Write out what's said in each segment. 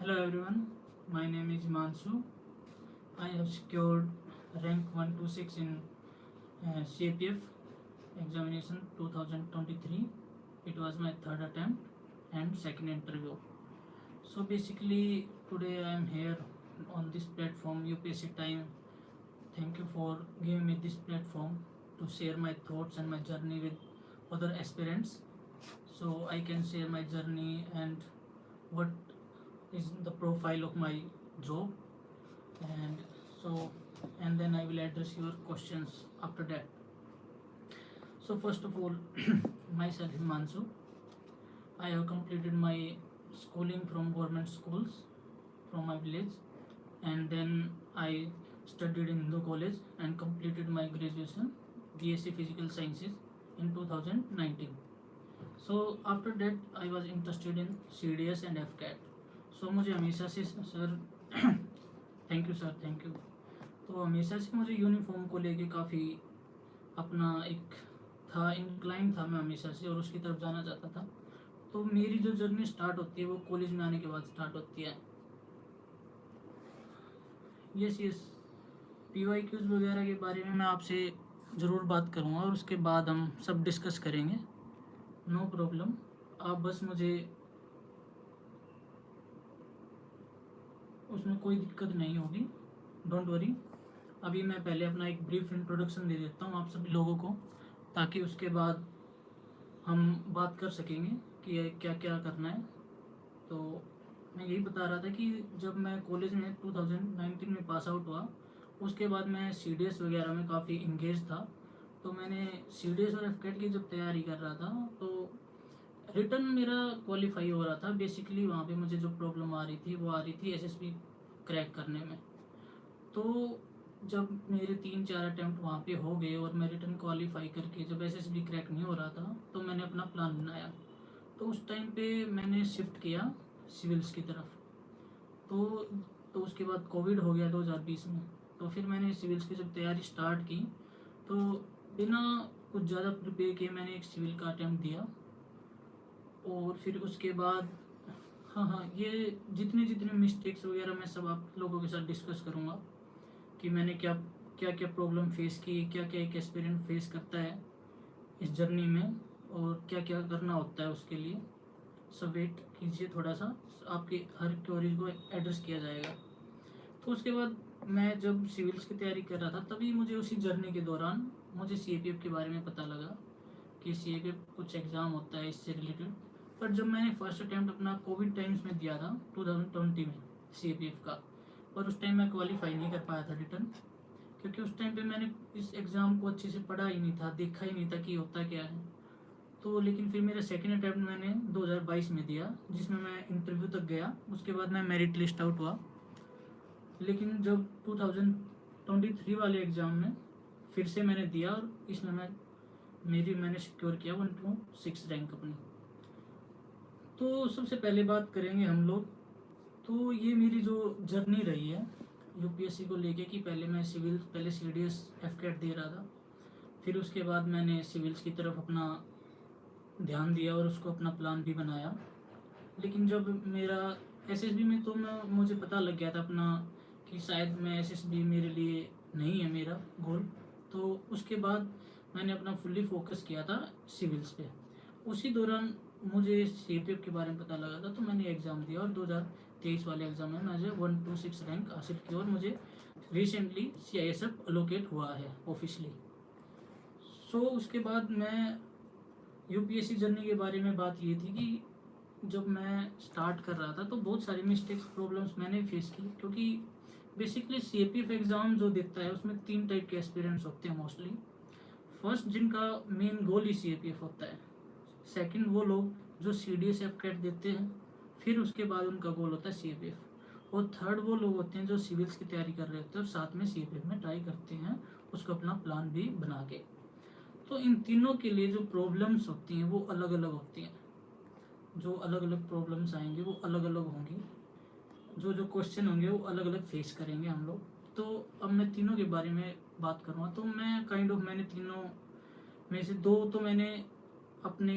Hello everyone, my name is Mansu. I have secured rank 126 in CAPF examination 2023. It was my third attempt and second interview. So basically today I am here on this platform UPSC Time. Thank you for giving me this platform to share my thoughts and my journey with other aspirants. So I can share my journey and what is the profile of my job, and so and then I will address your questions after that. So first of all, myself Himanshu. I have completed my schooling from government schools from my village, and then I studied in Hindu college and completed my graduation BSc Physical Sciences in 2019. So after that I was interested in CDS and FCAT. So मुझे हमेशा से sir thank you sir, thank you. तो हमेशा से मुझे uniform को लेके काफ़ी अपना एक था, इंक्लाइन था मैं हमेशा से, और उसकी तरफ जाना चाहता था। तो मेरी जो जर्नी स्टार्ट होती है वो कॉलेज में आने के बाद स्टार्ट होती है। यस यस, PYQs वगैरह के बारे में मैं आपसे ज़रूर बात करूँगा और उसके बाद हम सब डिस्कस करेंगे, नो प्रॉब्लम। आप बस मुझे उसमें कोई दिक्कत नहीं होगी, डोंट वरी। अभी मैं पहले अपना एक ब्रीफ इंट्रोडक्शन दे देता हूँ आप सभी लोगों को, ताकि उसके बाद हम बात कर सकेंगे कि क्या क्या करना है। तो मैं यही बता रहा था कि जब मैं कॉलेज में 2019 में पास आउट हुआ, उसके बाद मैं CDS वगैरह में काफ़ी इंगेज था। तो मैंने CDS और FCAT की जब तैयारी कर रहा था तो रिटर्न मेरा क्वालिफाई हो रहा था। बेसिकली वहाँ पे मुझे जो प्रॉब्लम आ रही थी वो आ रही थी SSB क्रैक करने में। तो जब मेरे 3-4 अटैम्प्ट वहाँ पे हो गए और मैं रिटर्न क्वालिफाई करके जब SSB क्रैक नहीं हो रहा था तो मैंने अपना प्लान बनाया। तो उस टाइम पे मैंने शिफ्ट किया सिविल्स की तरफ। तो उसके बाद कोविड हो गया 2020 में। तो फिर मैंने सिविल्स की जब तैयारी स्टार्ट की तो बिना कुछ ज़्यादा प्रिपेयर किए मैंने एक सिविल का अटैम्प्ट दिया। और फिर उसके बाद हाँ, ये जितने जितने मिस्टेक्स वगैरह मैं सब आप लोगों के साथ डिस्कस करूँगा कि मैंने क्या क्या क्या प्रॉब्लम फेस की, क्या क्या एक एस्पिरेंट फेस करता है इस जर्नी में, और क्या क्या करना होता है उसके लिए। सब वेट कीजिए थोड़ा सा, आपके हर क्वेरीज को एड्रेस किया जाएगा। तो उसके बाद मैं जब सिविल्स की तैयारी कर रहा था तभी मुझे उसी जर्नी के दौरान मुझे CAPF के बारे में पता लगा कि CAPF कुछ एग्ज़ाम होता है इससे रिलेटेड। पर जब मैंने फर्स्ट अटैम्प्ट अपना कोविड टाइम्स में दिया था 2020 में CAPF का, पर उस टाइम मैं क्वालिफाई नहीं कर पाया था रिटर्न, क्योंकि उस टाइम पे मैंने इस एग्ज़ाम को अच्छे से पढ़ा ही नहीं था, देखा ही नहीं था कि होता क्या है। तो लेकिन फिर मेरा सेकंड अटैम्प्ट मैंने 2022 में दिया, जिसमें मैं इंटरव्यू तक गया। उसके बाद मैं मेरिट लिस्ट आउट हुआ। लेकिन जब 2023 वाले एग्ज़ाम में फिर से मैंने दिया और इसमें मैंने सिक्योर किया 126 रैंक अपनी। तो सबसे पहले बात करेंगे हम लोग, तो ये मेरी जो जर्नी रही है UPSC को लेके कि पहले CDS FCAT दे रहा था, फिर उसके बाद मैंने सिविल्स की तरफ अपना ध्यान दिया और उसको अपना प्लान भी बनाया। लेकिन जब मेरा SSB में तो मुझे पता लग गया था अपना कि शायद मैं SSB मेरे लिए नहीं है मेरा गोल। तो उसके बाद मैंने अपना फुल्ली फोकस किया था सिविल्स पे। उसी दौरान मुझे CAPF के बारे में पता लगा था, तो मैंने एग्ज़ाम दिया और 2023 वाले एग्ज़ाम में मुझे 126 रैंक हासिल की और मुझे रिसेंटली CISF अलोकेट हुआ है ऑफिशियली। सो उसके बाद मैं UPSC जर्नी के बारे में बात ये थी कि जब मैं स्टार्ट कर रहा था तो बहुत सारी मिस्टेक्स प्रॉब्लम्स मैंने फेस की, क्योंकि बेसिकली CAPF एग्ज़ाम जो देता है उसमें 3 टाइप के एस्पिरेंट्स होते हैं मोस्टली। फर्स्ट, जिनका मेन गोल ही CAPF होता है। सेकंड, वो लोग जो CDS FCAT देते हैं, फिर उसके बाद उनका गोल होता है CAPF। और थर्ड, वो लोग होते हैं जो सिविल्स की तैयारी कर रहे होते हैं और साथ में CAPF में ट्राई करते हैं, उसको अपना प्लान भी बना के। तो इन तीनों के लिए जो प्रॉब्लम्स होती हैं वो अलग अलग होती हैं। जो अलग अलग प्रॉब्लम्स आएंगे वो अलग अलग होंगी, जो जो क्वेश्चन होंगे वो अलग अलग फेस करेंगे हम लोग। तो अब मैं तीनों के बारे में बात करूँगा। तो मैंने तीनों में से दो तो मैंने अपने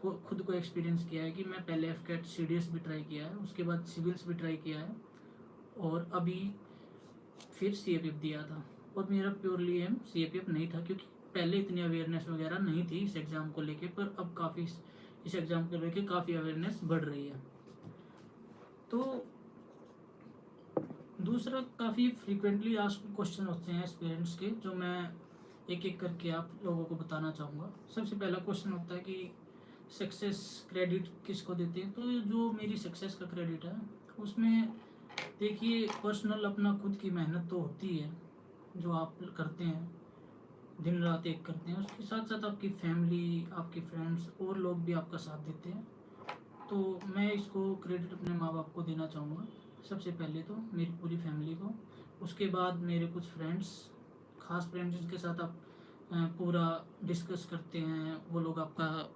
खुद को एक्सपीरियंस किया है कि मैं पहले एफकेट सीडीएस भी ट्राई किया है, उसके बाद सिविल्स भी ट्राई किया है, और अभी फिर सीएपीएफ दिया था। और मेरा प्योरली एम सीएपीएफ नहीं था, क्योंकि पहले इतनी अवेयरनेस वगैरह नहीं थी इस एग्ज़ाम को लेके, पर अब काफ़ी इस एग्ज़ाम को लेके काफ़ी अवेयरनेस बढ़ रही है। तो दूसरा, काफ़ी फ्रीक्वेंटली आस्क्ड क्वेश्चन होते हैं पेरेंट्स के, जो मैं एक एक करके आप लोगों को बताना चाहूँगा। सबसे पहला क्वेश्चन होता है कि सक्सेस क्रेडिट किसको देते हैं। तो जो मेरी सक्सेस का क्रेडिट है, उसमें देखिए पर्सनल अपना खुद की मेहनत तो होती है जो आप करते हैं, दिन रात एक करते हैं, उसके साथ साथ आपकी फैमिली, आपके फ्रेंड्स और लोग भी आपका साथ देते हैं। तो मैं इसको क्रेडिट अपने माँ बाप को देना चाहूँगा, सबसे पहले तो मेरी पूरी फैमिली को, उसके बाद मेरे कुछ फ्रेंड्स, खास फ्रेंड्स जिनके साथ आप पूरा डिस्कस करते हैं, वो लोग आपका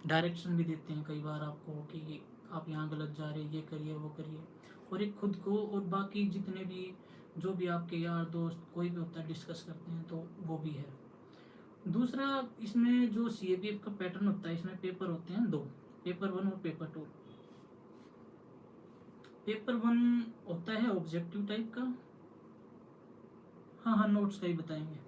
डायरेक्शन भी देते हैं कई बार आपको कि आप यहाँ गलत जा रहे हैं, ये करिए वो करिए। और एक खुद को और बाकी जितने भी जो भी आपके यार दोस्त कोई भी होता है डिस्कस करते हैं, तो वो भी है। दूसरा, इसमें जो सीएपीएफ का पैटर्न होता है, इसमें पेपर होते हैं 2, पेपर 1 और पेपर 2। पेपर 1 होता है ऑब्जेक्टिव टाइप का, हाँ नोट्स का ही बताएंगे।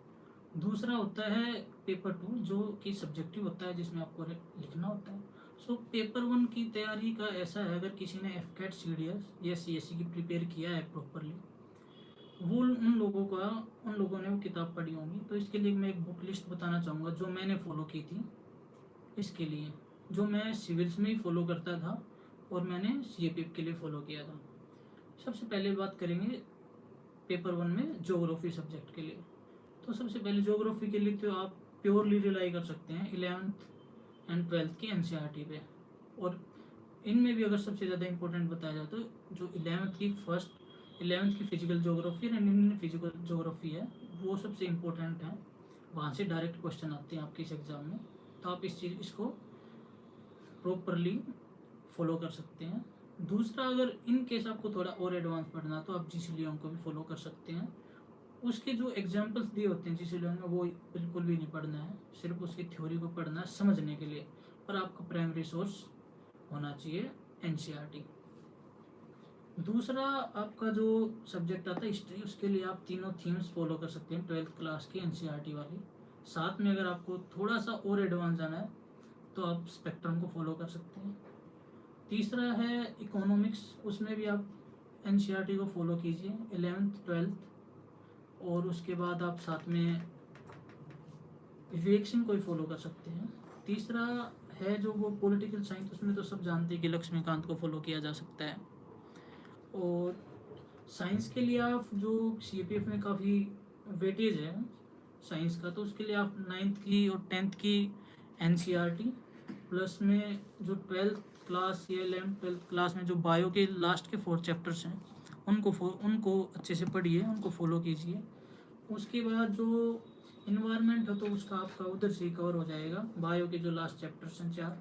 दूसरा होता है पेपर 2 जो कि सब्जेक्टिव होता है, जिसमें आपको लिखना होता है। सो पेपर 1 की तैयारी का ऐसा है, अगर किसी ने एफकेट सीडीएस या सीएससी की प्रिपेयर किया है प्रॉपरली, वो उन लोगों ने वो किताब पढ़ी होंगी। तो इसके लिए मैं एक बुक लिस्ट बताना चाहूँगा जो मैंने फॉलो की थी, इसके लिए जो मैं सिविल्स में ही फॉलो करता था और मैंने सीएपीएफ के लिए फॉलो किया था। सबसे पहले बात करेंगे पेपर 1 में ज्योग्राफी सब्जेक्ट के लिए। तो सबसे पहले ज्योग्राफी के लिए तो आप प्योरली रिलाई कर सकते हैं 11th एंड 12th की एनसीईआरटी पे। और इनमें भी अगर सबसे ज़्यादा इंपॉर्टेंट बताया जाए तो जो 11th की फिजिकल ज्योग्राफी और इंडियन फिजिकल ज्योग्राफी है, वो सबसे इम्पोर्टेंट है। वहाँ से डायरेक्ट क्वेश्चन आते हैं आपके इस एग्ज़ाम में, तो आप इसको प्रॉपरली फॉलो कर सकते हैं। दूसरा, अगर इन केस आपको थोड़ा और एडवांस पढ़ना तो आप जीसी लियोन को भी फॉलो कर सकते हैं। उसके जो एग्जाम्पल्स दिए होते हैं जीसी लियोन में, वो बिल्कुल भी नहीं पढ़ना है, सिर्फ उसकी थ्योरी को पढ़ना है समझने के लिए। पर आपका प्राइमरी सोर्स होना चाहिए एनसीईआरटी। दूसरा, आपका जो सब्जेक्ट आता है हिस्ट्री, उसके लिए आप तीनों थीम्स फॉलो कर सकते हैं 12th क्लास की एनसीईआरटी वाली। साथ में अगर आपको थोड़ा सा और एडवांस जाना है तो आप स्पेक्ट्रम को फॉलो कर सकते हैं। तीसरा है इकोनॉमिक्स, उसमें भी आप एनसीईआरटी को फॉलो कीजिए 11th 12th, और उसके बाद आप साथ में विवेक सिंह को ही फॉलो कर सकते हैं। तीसरा है जो वो पॉलिटिकल साइंस, उसमें तो सब जानते हैं कि लक्ष्मीकांत को फॉलो किया जा सकता है। और साइंस के लिए आप जो सीपीएफ में काफ़ी वेटेज है साइंस का, तो उसके लिए आप 9th की और 10th की एनसीईआरटी, प्लस में जो 12th क्लास या 11th 12th क्लास में जो बायो के लास्ट के 4 चैप्टर्स हैं, उनको अच्छे से पढ़िए, उनको फॉलो कीजिए। उसके बाद जो इन्वायरमेंट है तो उसका आपका उधर से कवर हो जाएगा, बायो के जो लास्ट चैप्टर्स हैं 4।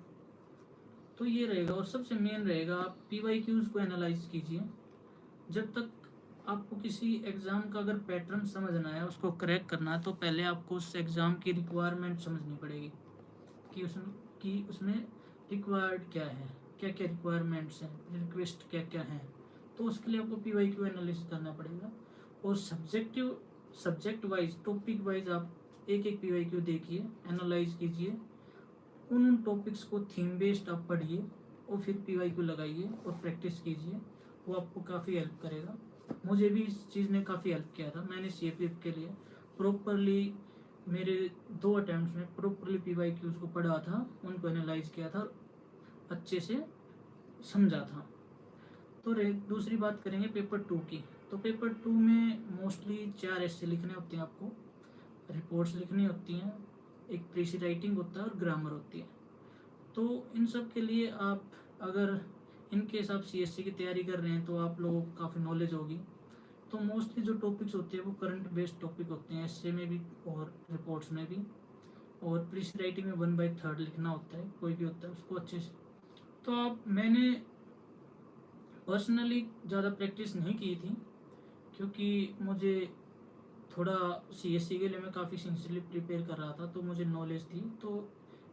तो ये रहेगा, और सबसे मेन रहेगा आप पीवाईक्यूज़ को एनालाइज कीजिए। जब तक आपको किसी एग्ज़ाम का अगर पैटर्न समझना है, उसको क्रैक करना है, तो पहले आपको उस एग्ज़ाम की रिक्वायरमेंट समझनी पड़ेगी कि उसमें रिक्वायर्ड क्या है, क्या क्या रिक्वायरमेंट्स हैं, रिक्वेस्ट क्या क्या हैं। तो उसके लिए आपको पीवाईक्यू एनालिसिस करना पड़ेगा। और सब्जेक्ट वाइज, टॉपिक वाइज आप एक एक पीवाईक्यू देखिए, एनालाइज कीजिए, उन टॉपिक्स को थीम बेस्ड आप पढ़िए और फिर पीवाईक्यू लगाइए और प्रैक्टिस कीजिए। वो आपको काफ़ी हेल्प करेगा। मुझे भी इस चीज़ ने काफ़ी हेल्प किया था। मैंने सीएपीएफ के लिए प्रॉपरली मेरे 2 अटैम्प्ट्स में प्रॉपरली पीवाईक्यूज़ को पढ़ा था, उनको एनालाइज किया था, अच्छे से समझा था। तो दूसरी बात करेंगे पेपर 2 की। तो पेपर 2 में मोस्टली 4 ऐसे लिखने होते हैं आपको, रिपोर्ट्स लिखनी होती हैं, एक प्रीसी राइटिंग होता है और ग्रामर होती है। तो इन सब के लिए आप अगर इन केस आप सीएससी की तैयारी कर रहे हैं तो आप लोगों को काफ़ी नॉलेज होगी। तो मोस्टली जो टॉपिक्स होते हैं वो करंट बेस्ड टॉपिक होते हैं, एसए में भी और रिपोर्ट्स में भी। और प्रीसी राइटिंग में 1/3 लिखना होता है, कोई भी होता है उसको अच्छे से। तो मैंने पर्सनली ज़्यादा प्रैक्टिस नहीं की थी, क्योंकि मुझे थोड़ा सीएससी के लिए मैं काफ़ी सिंसियरली प्रिपेयर कर रहा था, तो मुझे नॉलेज थी। तो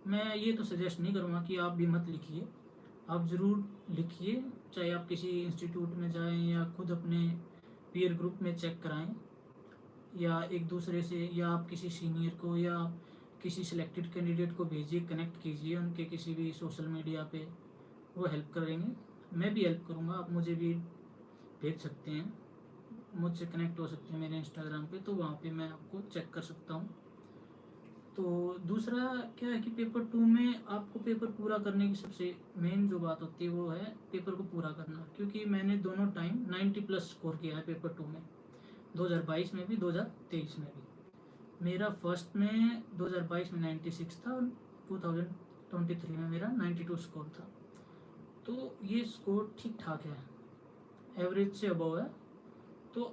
मैं ये तो सजेस्ट नहीं करूँगा कि आप भी मत लिखिए, आप ज़रूर लिखिए, चाहे आप किसी इंस्टीट्यूट में जाएं या खुद अपने पीयर ग्रुप में चेक कराएं, या एक दूसरे से, या आप किसी सीनियर को या किसी सिलेक्टेड कैंडिडेट को भेजिए, कनेक्ट कीजिए उनके किसी भी सोशल मीडिया पे, वो हेल्प करेंगे। मैं भी हेल्प करूँगा, आप मुझे भी भेज सकते हैं, मुझसे कनेक्ट हो सकते हैं मेरे इंस्टाग्राम पे, तो वहाँ पे मैं आपको चेक कर सकता हूँ। तो दूसरा क्या है कि पेपर 2 में आपको पेपर पूरा करने की सबसे मेन जो बात होती है वो है पेपर को पूरा करना, क्योंकि मैंने दोनों टाइम 90 प्लस स्कोर किया है पेपर 2 में, 2022 में भी 2023 में भी। मेरा फर्स्ट में 2022 में 96 था और 2023 में मेरा 92 स्कोर था। तो ये स्कोर ठीक ठाक है, एवरेज से अबव है। तो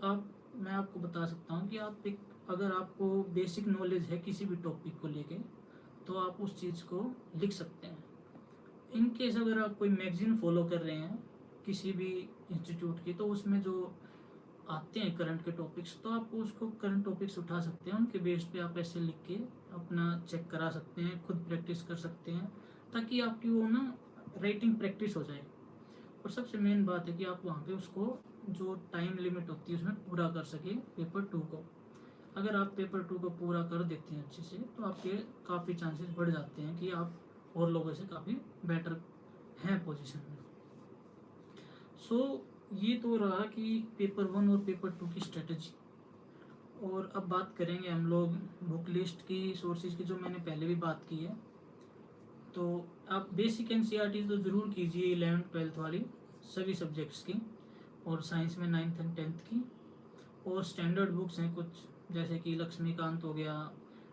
मैं आपको बता सकता हूँ कि आप एक, अगर आपको बेसिक नॉलेज है किसी भी टॉपिक को लेके, तो आप उस चीज़ को लिख सकते हैं। इन केस अगर आप कोई मैगजीन फॉलो कर रहे हैं किसी भी इंस्टीट्यूट की, तो उसमें जो आते हैं करंट के टॉपिक्स, तो आप उसको करंट टॉपिक्स उठा सकते हैं, उनके बेस पे आप ऐसे लिख के अपना चेक करा सकते हैं, खुद प्रैक्टिस कर सकते हैं, ताकि आपकी वो ना राइटिंग प्रैक्टिस हो जाए। और सबसे मेन बात है कि आप वहाँ पे उसको जो टाइम लिमिट होती है उसमें पूरा कर सके पेपर 2 को। अगर आप पेपर 2 को पूरा कर देते हैं अच्छे से, तो आपके काफ़ी चांसेस बढ़ जाते हैं कि आप और लोगों से काफ़ी बेटर हैं पोजीशन में। सो ये तो रहा कि पेपर 1 और पेपर 2 की स्ट्रेटजी। और अब बात करेंगे हम लोग बुक लिस्ट की, सोर्सेज की, जो मैंने पहले भी बात की है। तो आप बेसिक एनसीईआरटी तो ज़रूर कीजिए 11th-12th वाली सभी सब्जेक्ट्स की, और साइंस में 9th एंड 10th की। और स्टैंडर्ड बुक्स हैं कुछ, जैसे कि लक्ष्मीकांत हो गया,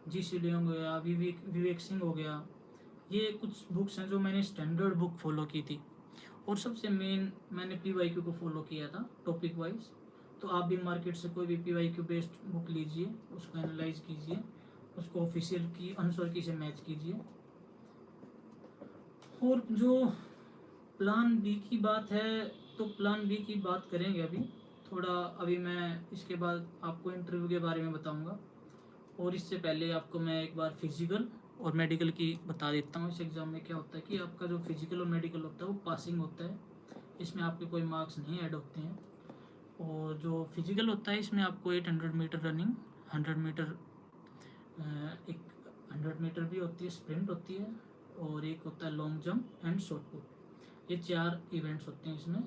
जी.सी. लियोंग हो गया, विवेक सिंह हो गया, ये कुछ बुक्स हैं जो मैंने स्टैंडर्ड बुक फॉलो की थी। और सबसे मेन मैंने PYQ को फॉलो किया था टॉपिक वाइज। तो आप भी मार्केट से कोई भी PYQ बेस्ड बुक लीजिए, उसको एनालाइज कीजिए, उसको ऑफिशियल की आंसर की से मैच कीजिए। और जो प्लान बी की बात है, तो प्लान बी की बात करेंगे अभी थोड़ा। अभी मैं इसके बाद आपको इंटरव्यू के बारे में बताऊंगा, और इससे पहले आपको मैं एक बार फिजिकल और मेडिकल की बता देता हूँ। इस एग्ज़ाम में क्या होता है कि आपका जो फिजिकल और मेडिकल होता है वो पासिंग होता है, इसमें आपके कोई मार्क्स नहीं ऐड होते हैं। और जो फिजिकल होता है इसमें आपको 800 मीटर रनिंग, 100 मीटर, एक 100 मीटर भी होती है, स्प्रिंट होती है, और एक होता है long jump and shot put. ये 4 इवेंट्स होते हैं इसमें।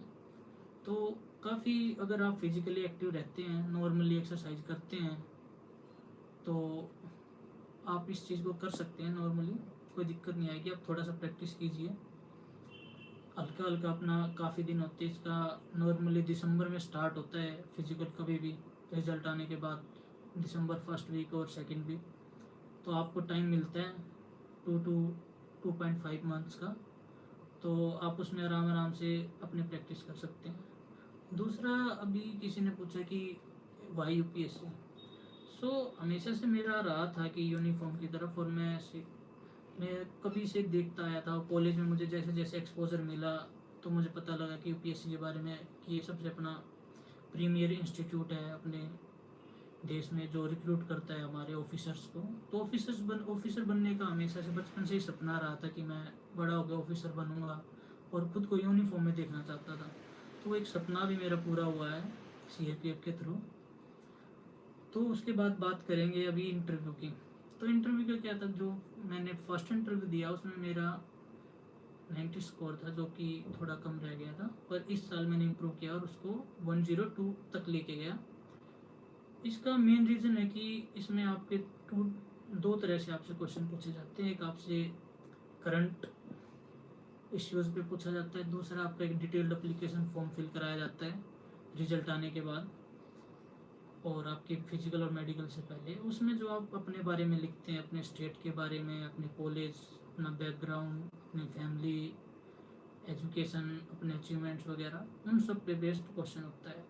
तो काफ़ी, अगर आप फिजिकली एक्टिव रहते हैं, नॉर्मली एक्सरसाइज करते हैं, तो आप इस चीज़ को कर सकते हैं नॉर्मली, कोई दिक्कत नहीं आएगी। आप थोड़ा सा प्रैक्टिस कीजिए हल्का हल्का अपना, काफ़ी दिन होते हैं इसका। नॉर्मली दिसंबर में स्टार्ट होता है फिजिकल, कभी भी रिजल्ट आने के बाद, दिसंबर फर्स्ट वीक और सेकंड वीक। तो आपको टाइम मिलता है 2 to 2.5 मंथ्स का, तो आप उसमें आराम आराम से अपनी प्रैक्टिस कर सकते हैं। दूसरा, अभी किसी ने पूछा कि वाई UPSC। सो हमेशा से मेरा रहा था कि यूनिफॉर्म की तरफ, और मैं कभी से देखता आया था। कॉलेज में मुझे जैसे जैसे एक्सपोजर मिला, तो मुझे पता लगा कि UPSC के बारे में, कि ये सबसे अपना प्रीमियर इंस्टीट्यूट है अपने देश में, जो रिक्रूट करता है हमारे ऑफिसर्स को। तो ऑफिसर बनने का हमेशा से बचपन से ही सपना रहा था कि मैं बड़ा होकर ऑफिसर बनूंगा, और खुद को यूनिफॉर्म में देखना चाहता था। तो एक सपना भी मेरा पूरा हुआ है CRPF के थ्रू। तो उसके बाद बात करेंगे अभी इंटरव्यू की। तो इंटरव्यू का क्या था, जो मैंने फर्स्ट इंटरव्यू दिया उसमें मेरा 90 स्कोर था, जो कि थोड़ा कम रह गया था, पर इस साल मैंने इम्प्रूव किया और उसको 102 तक लेके गया। इसका मेन रीज़न है कि इसमें आपके दो तरह से आपसे क्वेश्चन पूछे जाते हैं। एक आपसे करंट इश्यूज़ पे पूछा जाता है, दूसरा आपका एक डिटेल्ड एप्लीकेशन फॉर्म फिल कराया जाता है रिजल्ट आने के बाद, और आपके फिजिकल और मेडिकल से पहले। उसमें जो आप अपने बारे में लिखते हैं, अपने स्टेट के बारे में, अपने कॉलेज, अपना बैकग्राउंड, अपनी फैमिली, एजुकेशन, अपने अचीवमेंट्स वगैरह, उन सब पे बेस्ड क्वेश्चन होता है।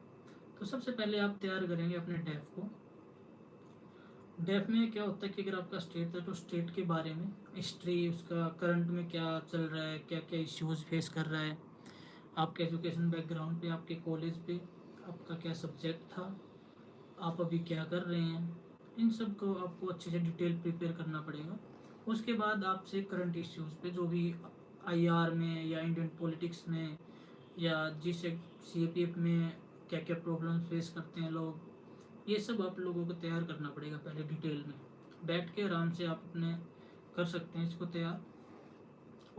तो सबसे पहले आप तैयार करेंगे अपने डेफ को। डेफ में क्या होता है कि अगर आपका स्टेट है तो स्टेट के बारे में हिस्ट्री, उसका करंट में क्या चल रहा है, क्या क्या इश्यूज फेस कर रहा है, आपके एजुकेशन बैकग्राउंड पे, आपके कॉलेज पे आपका क्या सब्जेक्ट था, आप अभी क्या कर रहे हैं, इन सब को आपको अच्छे से डिटेल प्रिपेयर करना पड़ेगा। उसके बाद आपसे करंट इश्यूज़ पे जो भी आईआर में या इंडियन पॉलिटिक्स में या जिसे सीएपीएफ में क्या क्या प्रॉब्लम फेस करते हैं लोग, ये सब आप लोगों को तैयार करना पड़ेगा पहले डिटेल में। बैठ के आराम से आप अपने कर सकते हैं इसको तैयार।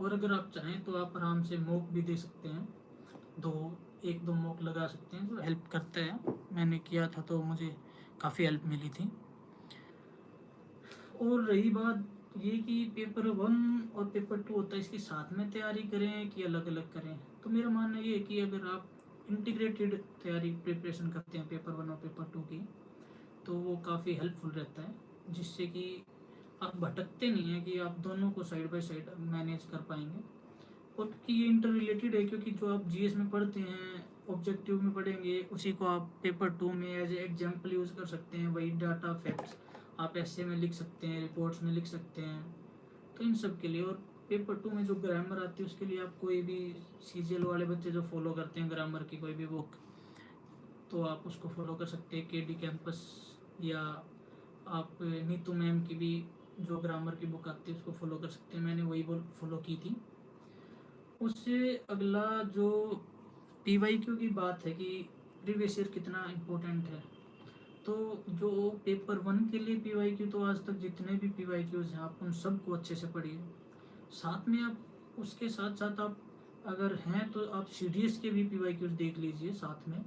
और अगर आप चाहें तो आप आराम से मॉक भी दे सकते हैं, दो एक दो मॉक लगा सकते हैं जो हेल्प करता है। मैंने किया था तो मुझे काफ़ी हेल्प मिली थी। और रही बात ये कि पेपर 1 और पेपर 2 होता है, इसकी साथ में तैयारी करें कि अलग अलग करें, तो मेरा मानना ये है कि अगर आप इंटीग्रेटेड तैयारी प्रिपरेशन करते हैं पेपर 1 और पेपर 2 की, तो वो काफ़ी हेल्पफुल रहता है, जिससे कि आप भटकते नहीं हैं, कि आप दोनों को साइड बाय साइड मैनेज कर पाएंगे। और कि ये इंटर रिलेटेड है, क्योंकि जो आप जीएस में पढ़ते हैं ऑब्जेक्टिव में पढ़ेंगे, उसी को आप पेपर 2 में एज ए एग्जाम्पल यूज़ कर सकते हैं। वही डाटा फैक्ट्स आप ऐसे में लिख सकते हैं, रिपोर्ट्स में लिख सकते हैं। तो इन सब के लिए, और पेपर 2 में जो ग्रामर आती है उसके लिए आप कोई भी सीजीएल वाले बच्चे जो फॉलो करते हैं ग्रामर की कोई भी बुक, तो आप उसको फॉलो कर सकते हैं। केडी कैंपस या आप नीतू मैम की भी जो ग्रामर की बुक आती है उसको फॉलो कर सकते हैं। मैंने वही फॉलो की थी। उससे अगला जो पीवाईक्यू की बात है कि प्रीवियस ईयर कितना इम्पोर्टेंट है, तो जो पेपर 1 के लिए पीवाईक्यू, तो आज तक जितने भी पीवाईक्यूज हैं आप उन सबको अच्छे से पढ़िए। साथ में आप उसके साथ साथ आप अगर हैं तो आप सीडीएस के भी पीवाईक्यूज देख लीजिए साथ में,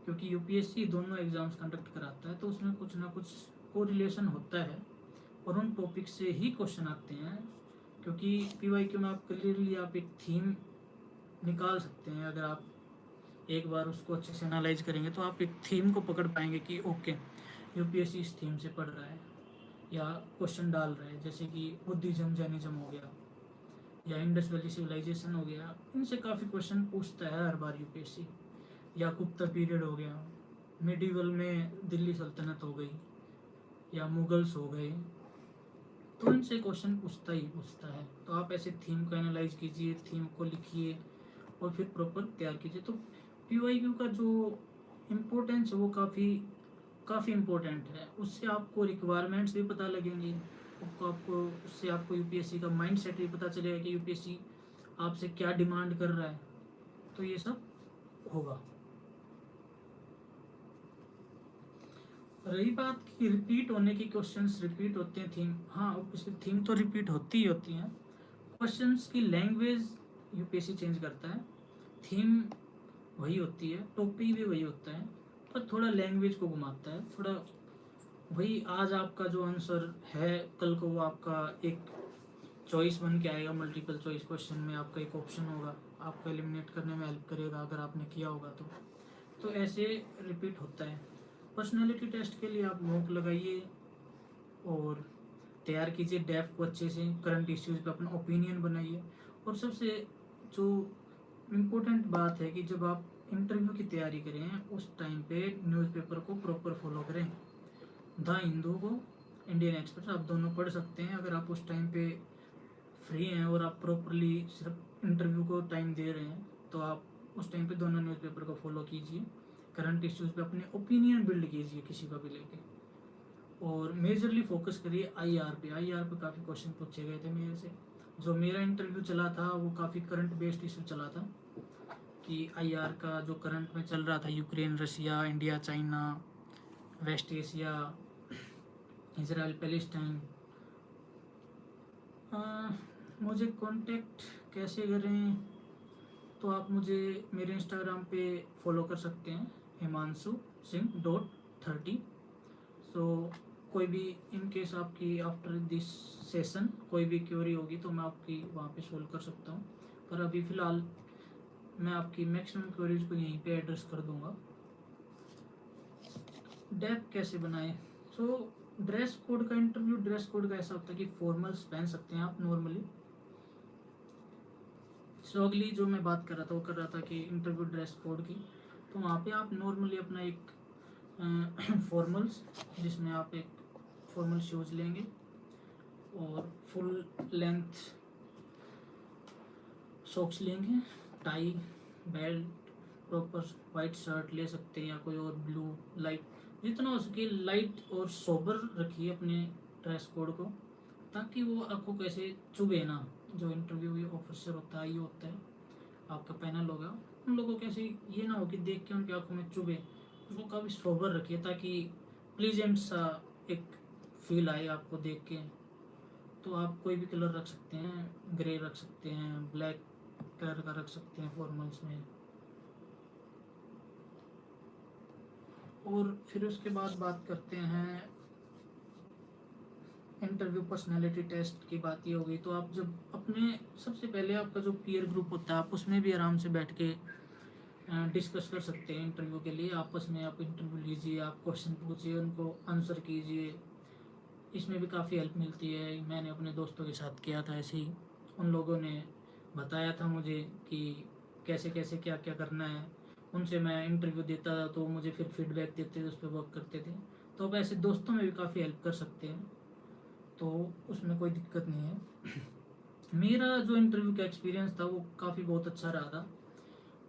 क्योंकि यूपीएससी दोनों एग्ज़ाम्स कंडक्ट कराता है, तो उसमें कुछ ना कुछ कोरिलेशन होता है और उन टॉपिक से ही क्वेश्चन आते हैं। क्योंकि पीवाईक्यू में आप क्लियरली आप एक थीम निकाल सकते हैं। अगर आप एक बार उसको अच्छे से एनालाइज करेंगे तो आप एक थीम को पकड़ पाएंगे कि ओके यूपीएससी इस थीम से पढ़ रहा है या क्वेश्चन डाल रहा है। जैसे कि बुद्धिज्म जैनिज्म हो गया या इंडस वैली सिविलाइजेशन हो गया, इनसे काफ़ी क्वेश्चन पूछता है हर बार यूपीएससी। या गुप्ता पीरियड हो गया, मिडिवल में दिल्ली सल्तनत हो गई या मुगल्स हो गए, तो इनसे क्वेश्चन पूछता ही पूछता है। तो आप ऐसे थीम को एनालाइज कीजिए, थीम को लिखिए और फिर प्रॉपर तैयार कीजिए। तो पीवाईक्यू का जो इम्पोर्टेंस है वो काफ़ी काफ़ी इम्पोर्टेंट है। उससे आपको रिक्वायरमेंट्स भी पता लगेंगी, आपको उससे आपको यूपीएससी का माइंड सेट भी पता चलेगा कि यूपीएससी आपसे क्या डिमांड कर रहा है। तो ये सब होगा। रही बात कि रिपीट होने की, क्वेश्चंस रिपीट होते हैं थीम, हाँ ऑब्वियसली थीम तो रिपीट होती ही होती हैं। क्वेश्चंस की लैंग्वेज यूपीएससी चेंज करता है, थीम वही होती है, टॉपिक भी वही होता है, पर थोड़ा लैंग्वेज को घुमाता है। थोड़ा वही आज आपका जो आंसर है कल को वो आपका एक चॉइस बन के आएगा। मल्टीपल चॉइस क्वेश्चन में आपका एक ऑप्शन होगा, आपको एलिमिनेट करने में हेल्प करेगा अगर आपने किया होगा तो ऐसे रिपीट होता है। पर्सनालिटी टेस्ट के लिए आप मॉक लगाइए और तैयार कीजिए डेफ को अच्छे से, करंट इश्यूज़ पे अपना ओपिनियन बनाइए। और सबसे जो इम्पोर्टेंट बात है कि जब आप इंटरव्यू की तैयारी करें उस टाइम पे न्यूज़पेपर को प्रॉपर फॉलो करें। द हिंदू को इंडियन एक्सप्रेस आप दोनों पढ़ सकते हैं अगर आप उस टाइम पे फ्री हैं और आप प्रॉपरली सिर्फ इंटरव्यू को टाइम दे रहे हैं, तो आप उस टाइम पे दोनों न्यूज़पेपर को फॉलो कीजिए। करंट इश्यूज़ पे अपने ओपिनियन बिल्ड कीजिए किसी का भी लेके, और मेजरली फोकस करिए आईआर पे। आईआर पे काफ़ी क्वेश्चन पूछे गए थे मेरे से। जो मेरा इंटरव्यू चला था वो काफ़ी करंट बेस्ड इशू चला था, कि आईआर का जो करंट में चल रहा था, Ukraine Russia India China West Asia Israel Palestine. मुझे कांटेक्ट कैसे करें, तो आप मुझे मेरे इंस्टाग्राम पे फॉलो कर सकते हैं himanshu.singh.30। सो कोई भी इन केस आपकी आफ्टर दिस सेशन कोई भी क्वेरी होगी तो मैं आपकी वहाँ पे सोल्व कर सकता हूँ, पर अभी फ़िलहाल मैं आपकी मैक्सिमम क्वेरीज को यहीं पे एड्रेस कर दूँगा। डेप कैसे बनाएं, सो ड्रेस कोड का इंटरव्यू, ड्रेस कोड का ऐसा होता है कि फॉर्मल्स पहन सकते हैं आप नॉर्मली। सो अगली जो मैं बात कर रहा था वो कर रहा था कि इंटरव्यू ड्रेस कोड की, तो वहाँ पे आप नॉर्मली अपना एक फॉर्मल्स जिसमें आप एक फॉर्मल शूज़ लेंगे और फुल लेंथ सॉक्स लेंगे, tie belt, proper white shirt ले सकते हैं या कोई और ब्लू लाइट, जितना हो सके लाइट और सोबर रखिए अपने ड्रेस कोड को। ताकि वो आंखों को ऐसे चुभे ना। जो इंटरव्यू ऑफिसर होता है, ये होता है आपका पैनल होगा, उन लोगों को ऐसे ये ना हो कि देख के उनकी आंखों में चुभे। उसको काफ़ी सोबर रखिए ताकि प्लीजेंट सा एक फील आए आपको देख के। तो आप कोई भी कलर रख सकते हैं, ग्रे रख सकते हैं, ब्लैक कलर का रख सकते हैं फॉर्मल्स में। और फिर उसके बाद बात करते हैं इंटरव्यू पर्सनालिटी टेस्ट की। बात ये हो गई, तो आप जब अपने सबसे पहले आपका जो पीयर ग्रुप होता है आप उसमें भी आराम से बैठ के डिस्कस कर सकते हैं। इंटरव्यू के लिए आपस में आप इंटरव्यू लीजिए, आप क्वेश्चन पूछिए, उनको आंसर कीजिए। इसमें भी काफ़ी हेल्प मिलती है। मैंने अपने दोस्तों के साथ किया था ऐसे ही, उन लोगों ने बताया था मुझे कि कैसे कैसे क्या क्या करना है। उनसे मैं इंटरव्यू देता था तो मुझे फिर फीडबैक देते थे, उस पर वर्क करते थे। तो आप ऐसे दोस्तों में भी काफ़ी हेल्प कर सकते हैं, तो उसमें कोई दिक्कत नहीं है। मेरा जो इंटरव्यू का एक्सपीरियंस था वो काफ़ी बहुत अच्छा रहा था।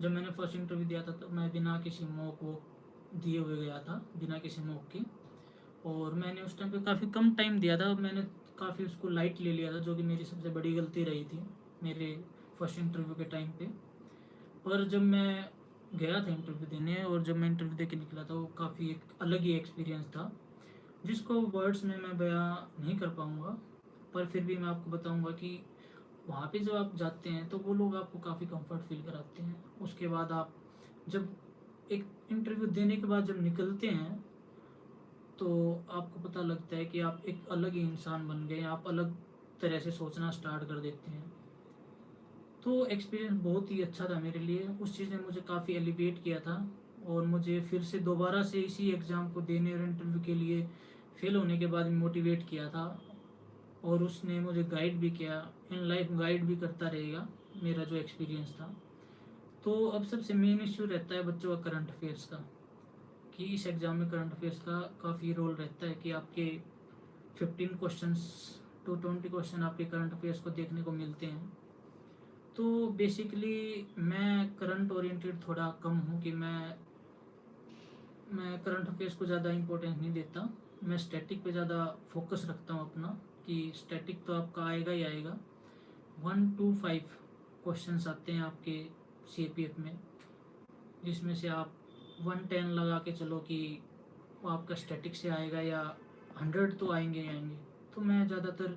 जब मैंने फर्स्ट इंटरव्यू दिया था तो मैं बिना किसी मॉक वो दिए हुए गया था, बिना किसी मॉक के। और मैंने उस टाइम पे काफ़ी कम टाइम दिया था और मैंने काफ़ी उसको लाइट ले लिया था, जो कि मेरी सबसे बड़ी गलती रही थी मेरे फर्स्ट इंटरव्यू के टाइम पे। पर जब मैं गया था इंटरव्यू देने और जब मैं इंटरव्यू दे के निकला था, वो काफ़ी एक अलग ही एक्सपीरियंस था जिसको वर्ड्स में मैं बयां नहीं कर पाऊँगा। पर फिर भी मैं आपको बताऊँगा कि वहाँ पे जब आप जाते हैं तो वो लोग आपको काफ़ी कंफर्ट फील कराते हैं। उसके बाद आप जब एक इंटरव्यू देने के बाद जब निकलते हैं तो आपको पता लगता है कि आप एक अलग ही इंसान बन गए, आप अलग तरह से सोचना स्टार्ट कर देते हैं। तो एक्सपीरियंस बहुत ही अच्छा था मेरे लिए, उस चीज़ ने मुझे काफ़ी एलिवेट किया था। और मुझे फिर से दोबारा से इसी एग्ज़ाम को देने और इंटरव्यू के लिए फेल होने के बाद मोटिवेट किया था। और उसने मुझे गाइड भी किया, इन लाइफ गाइड भी करता रहेगा मेरा जो एक्सपीरियंस था। तो अब सबसे मेन इश्यू रहता है बच्चों का करंट अफेयर्स का, कि इस एग्ज़ाम में करंट अफेयर्स का काफ़ी रोल रहता है कि आपके 15 क्वेश्चंस टू 20 क्वेश्चन आपके करंट अफेयर्स को देखने को मिलते हैं। तो बेसिकली मैं करंट ओरिएंटेड थोड़ा कम हूँ, कि मैं करंट अफेयर्स को ज़्यादा इंपॉर्टेंस नहीं देता। मैं स्टैटिक पे ज़्यादा फोकस रखता हूँ अपना, कि स्टैटिक तो आपका आएगा ही आएगा। 1 to 5 क्वेश्चंस आते हैं आपके CAPF में, जिसमें से आप 110 लगा के चलो कि वो आपका स्टैटिक से आएगा, या 100 तो आएंगे ही आएंगे। तो मैं ज़्यादातर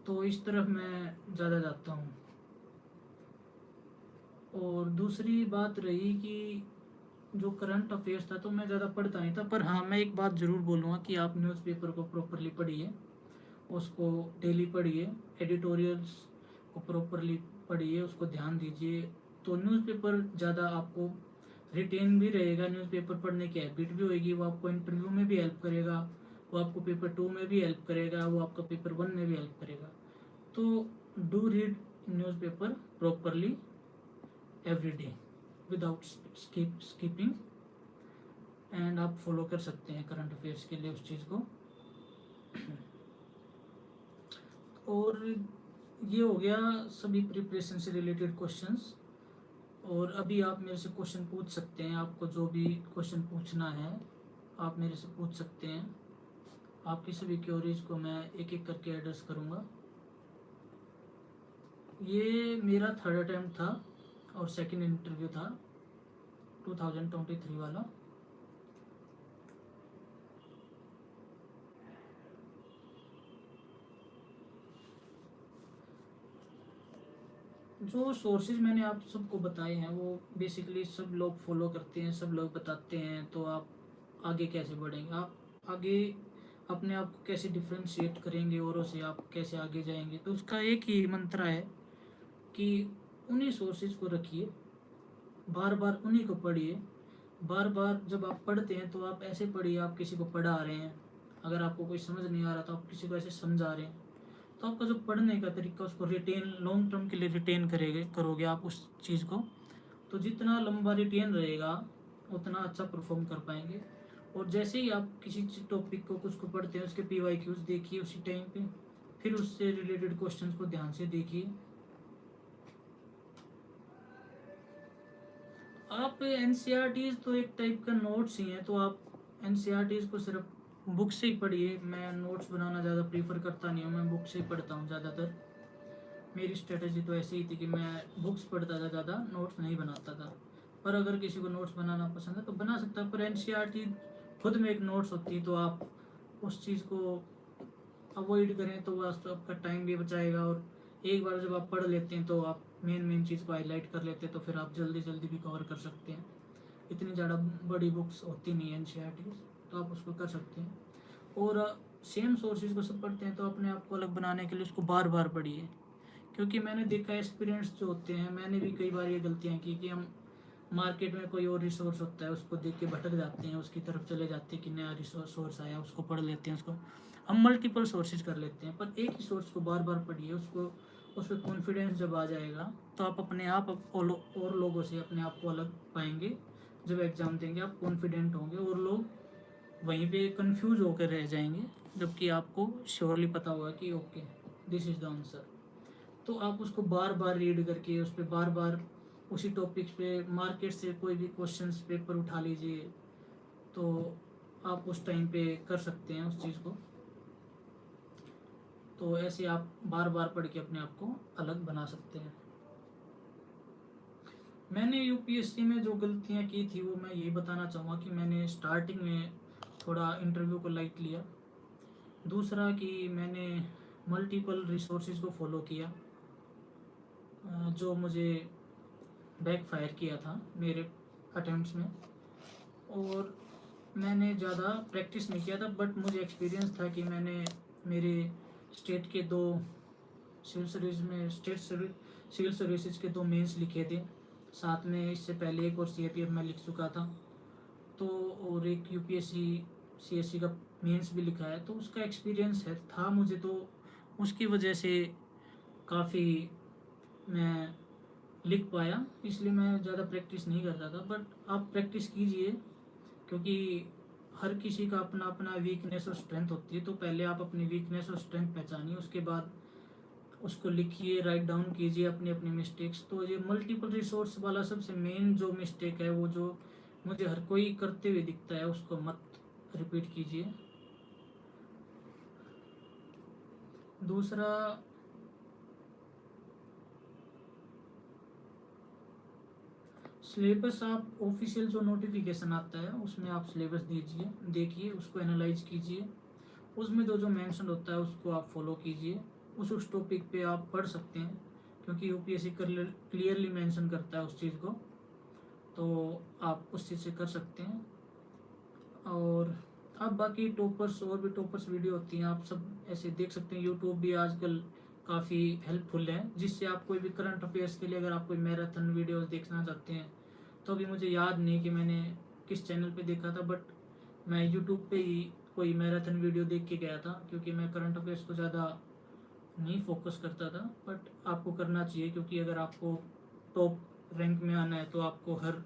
तो इस तरफ मैं ज़्यादा जाता हूँ। और दूसरी बात रही कि जो करंट अफेयर्स था तो मैं ज़्यादा पढ़ता नहीं था, पर हाँ मैं एक बात ज़रूर बोलूँगा कि आप न्यूज़पेपर को प्रॉपरली पढ़िए, उसको डेली पढ़िए, एडिटोरियल्स को प्रॉपरली पढ़िए, उसको ध्यान दीजिए। तो न्यूज़पेपर ज़्यादा आपको रिटेन भी रहेगा, न्यूज़पेपर पढ़ने की हैबिट भी होएगी, वो आपको इंटरव्यू में भी हेल्प करेगा, वो आपको पेपर 2 में भी हेल्प करेगा, वो आपका पेपर 1 में भी हेल्प करेगा। तो do read newspaper properly every day without skipping. And आप फॉलो कर सकते हैं करंट अफेयर्स के लिए उस चीज़ को। और ये हो गया सभी प्रिपरेशन से रिलेटेड क्वेश्चंस। और अभी आप मेरे से क्वेश्चन पूछ सकते हैं, आपको जो भी क्वेश्चन पूछना है आप मेरे से पूछ सकते हैं। आपकी सभी क्वेरीज को मैं एक एक करके एड्रेस करूँगा। ये मेरा थर्ड अटैम्प्ट था और सेकंड इंटरव्यू था 2023 वाला। जो सोर्सेज मैंने आप सबको बताए हैं वो बेसिकली सब लोग फॉलो करते हैं, सब लोग बताते हैं। तो आप आगे कैसे बढ़ेंगे, आप आगे अपने आप को कैसे डिफ्रेंशिएट करेंगे औरों से, आप कैसे आगे जाएंगे, तो उसका एक ही मंत्र है कि उन्हीं सोर्सेज को रखिए, बार बार उन्हीं को पढ़िए। बार बार जब आप पढ़ते हैं तो आप ऐसे पढ़िए आप किसी को पढ़ा रहे हैं। अगर आपको कोई समझ नहीं आ रहा तो आप किसी को ऐसे समझा रहे हैं। तो आपका जो पढ़ने का तरीका उसको रिटेन लॉन्ग टर्म के लिए रिटेन करोगे आप उस चीज़ को। तो जितना लंबा रिटेन रहेगा उतना अच्छा परफॉर्म कर पाएंगे। और जैसे ही आप किसी टॉपिक को कुछ को पढ़ते हैं उसके PYQs देखिए उसी टाइम पे, फिर उससे रिलेटेड क्वेश्चंस को ध्यान से देखिए। आप NCERTs तो एक टाइप का नोट्स ही हैं, तो आप NCERTs को सिर्फ बुक से ही पढ़िए। मैं नोट्स बनाना ज़्यादा प्रीफर करता नहीं हूँ, मैं बुक से ही पढ़ता हूँ ज़्यादातर। मेरी स्ट्रेटजी तो ऐसी ही थी कि मैं बुक्स पढ़ता था, ज़्यादा नोट्स नहीं बनाता था। पर अगर किसी को नोट्स बनाना पसंद है तो बना सकता है, पर एनसीईआरटी खुद में एक नोट्स होती है, तो आप उस चीज़ को अवॉइड करें तो वास्तव आपका टाइम भी बचाएगा। और एक बार जब आप पढ़ लेते हैं तो आप मेन मेन चीज़ को हाईलाइट कर लेते हैं, तो फिर आप जल्दी जल्दी भी कवर कर सकते हैं। इतनी ज़्यादा बड़ी बुक्स होती नहीं है एनसीईआरटी, तो आप उसको कर सकते हैं। और सेम सोर्सेज को सब पढ़ते हैं तो अपने आप को अलग बनाने के लिए उसको बार बार पढ़िए। क्योंकि मैंने देखा है एक्सपीरियंस जो होते हैं, मैंने भी कई बार ये गलतियाँ की कि हम मार्केट में कोई और रिसोर्स होता है उसको देख के भटक जाते हैं, उसकी तरफ चले जाते हैं कि नया सोर्स आया उसको पढ़ लेते हैं। उसको हम मल्टीपल सोर्सेज कर लेते हैं, पर एक ही सोर्स को बार बार पढ़िए। उसको उस पर कॉन्फिडेंस जब आ जाएगा तो आप अपने आप और लोगों से अपने आप को अलग पाएंगे। जब एग्ज़ाम देंगे आप कॉन्फिडेंट होंगे और लोग वहीं पे कंफ्यूज होकर रह जाएंगे, जबकि आपको श्योरली पता होगा कि okay this is the answer. तो आप उसको बार बार रीड करके उस पर बार बार उसी टॉपिक पे मार्केट से कोई भी क्वेश्चंस पेपर उठा लीजिए, तो आप उस टाइम पे कर सकते हैं उस चीज़ को। तो ऐसे आप बार बार पढ़ के अपने आप को अलग बना सकते हैं। मैंने यूपीएससी में जो गलतियाँ की थी वो मैं ये बताना चाहूँगा कि मैंने स्टार्टिंग में थोड़ा इंटरव्यू को लाइट लिया। दूसरा कि मैंने मल्टीपल रिसोर्सेज को फॉलो किया, जो मुझे बैकफायर किया था मेरे अटेम्प्ट्स में। और मैंने ज़्यादा प्रैक्टिस नहीं किया था, बट मुझे एक्सपीरियंस था कि मैंने मेरे स्टेट के दो सिविल सर्विस में सिविल सर्विसेज के दो मेंस लिखे थे, साथ में इससे पहले एक और सीएपीएफ में लिख चुका था, तो और एक यूपीएससी सीएससी का मेंस भी लिखा है, तो उसका एक्सपीरियंस है था मुझे, तो उसकी वजह से काफ़ी मैं लिख पाया। इसलिए मैं ज़्यादा प्रैक्टिस नहीं करता था, बट आप प्रैक्टिस कीजिए, क्योंकि हर किसी का अपना अपना वीकनेस और स्ट्रेंथ होती है। तो पहले आप अपनी वीकनेस और स्ट्रेंथ पहचानिए, उसके बाद उसको लिखिए, राइट डाउन कीजिए अपनी अपनी मिस्टेक्स। तो ये मल्टीपल रिसोर्स वाला सबसे मेन जो मिस्टेक है, वो जो मुझे हर कोई करते हुए दिखता है, उसको मत रिपीट कीजिए। दूसरा, सिलेबस आप ऑफिशियल जो नोटिफिकेशन आता है उसमें आप सिलेबस दीजिए, देखिए, उसको एनालाइज कीजिए, उसमें जो जो मेंशन होता है उसको आप फॉलो कीजिए। उस टॉपिक पे आप पढ़ सकते हैं, क्योंकि यूपीएससी क्लियरली मेंशन करता है उस चीज़ को, तो आप उस चीज़ से कर सकते हैं। और अब बाकी टॉपर्स और भी टॉपर्स वीडियो होती हैं, आप सब ऐसे देख सकते हैं। यूट्यूब भी आजकल काफ़ी हेल्पफुल है, जिससे आप कोई भी करंट अफेयर्स के लिए अगर आप कोई मैराथन वीडियोस देखना चाहते हैं, तो अभी मुझे याद नहीं कि मैंने किस चैनल पे देखा था, बट मैं यूट्यूब पे ही कोई मैराथन वीडियो देख के गया था, क्योंकि मैं करंट अफेयर्स को ज़्यादा नहीं फोकस करता था। बट आपको करना चाहिए, क्योंकि अगर आपको टॉप रैंक में आना है तो आपको हर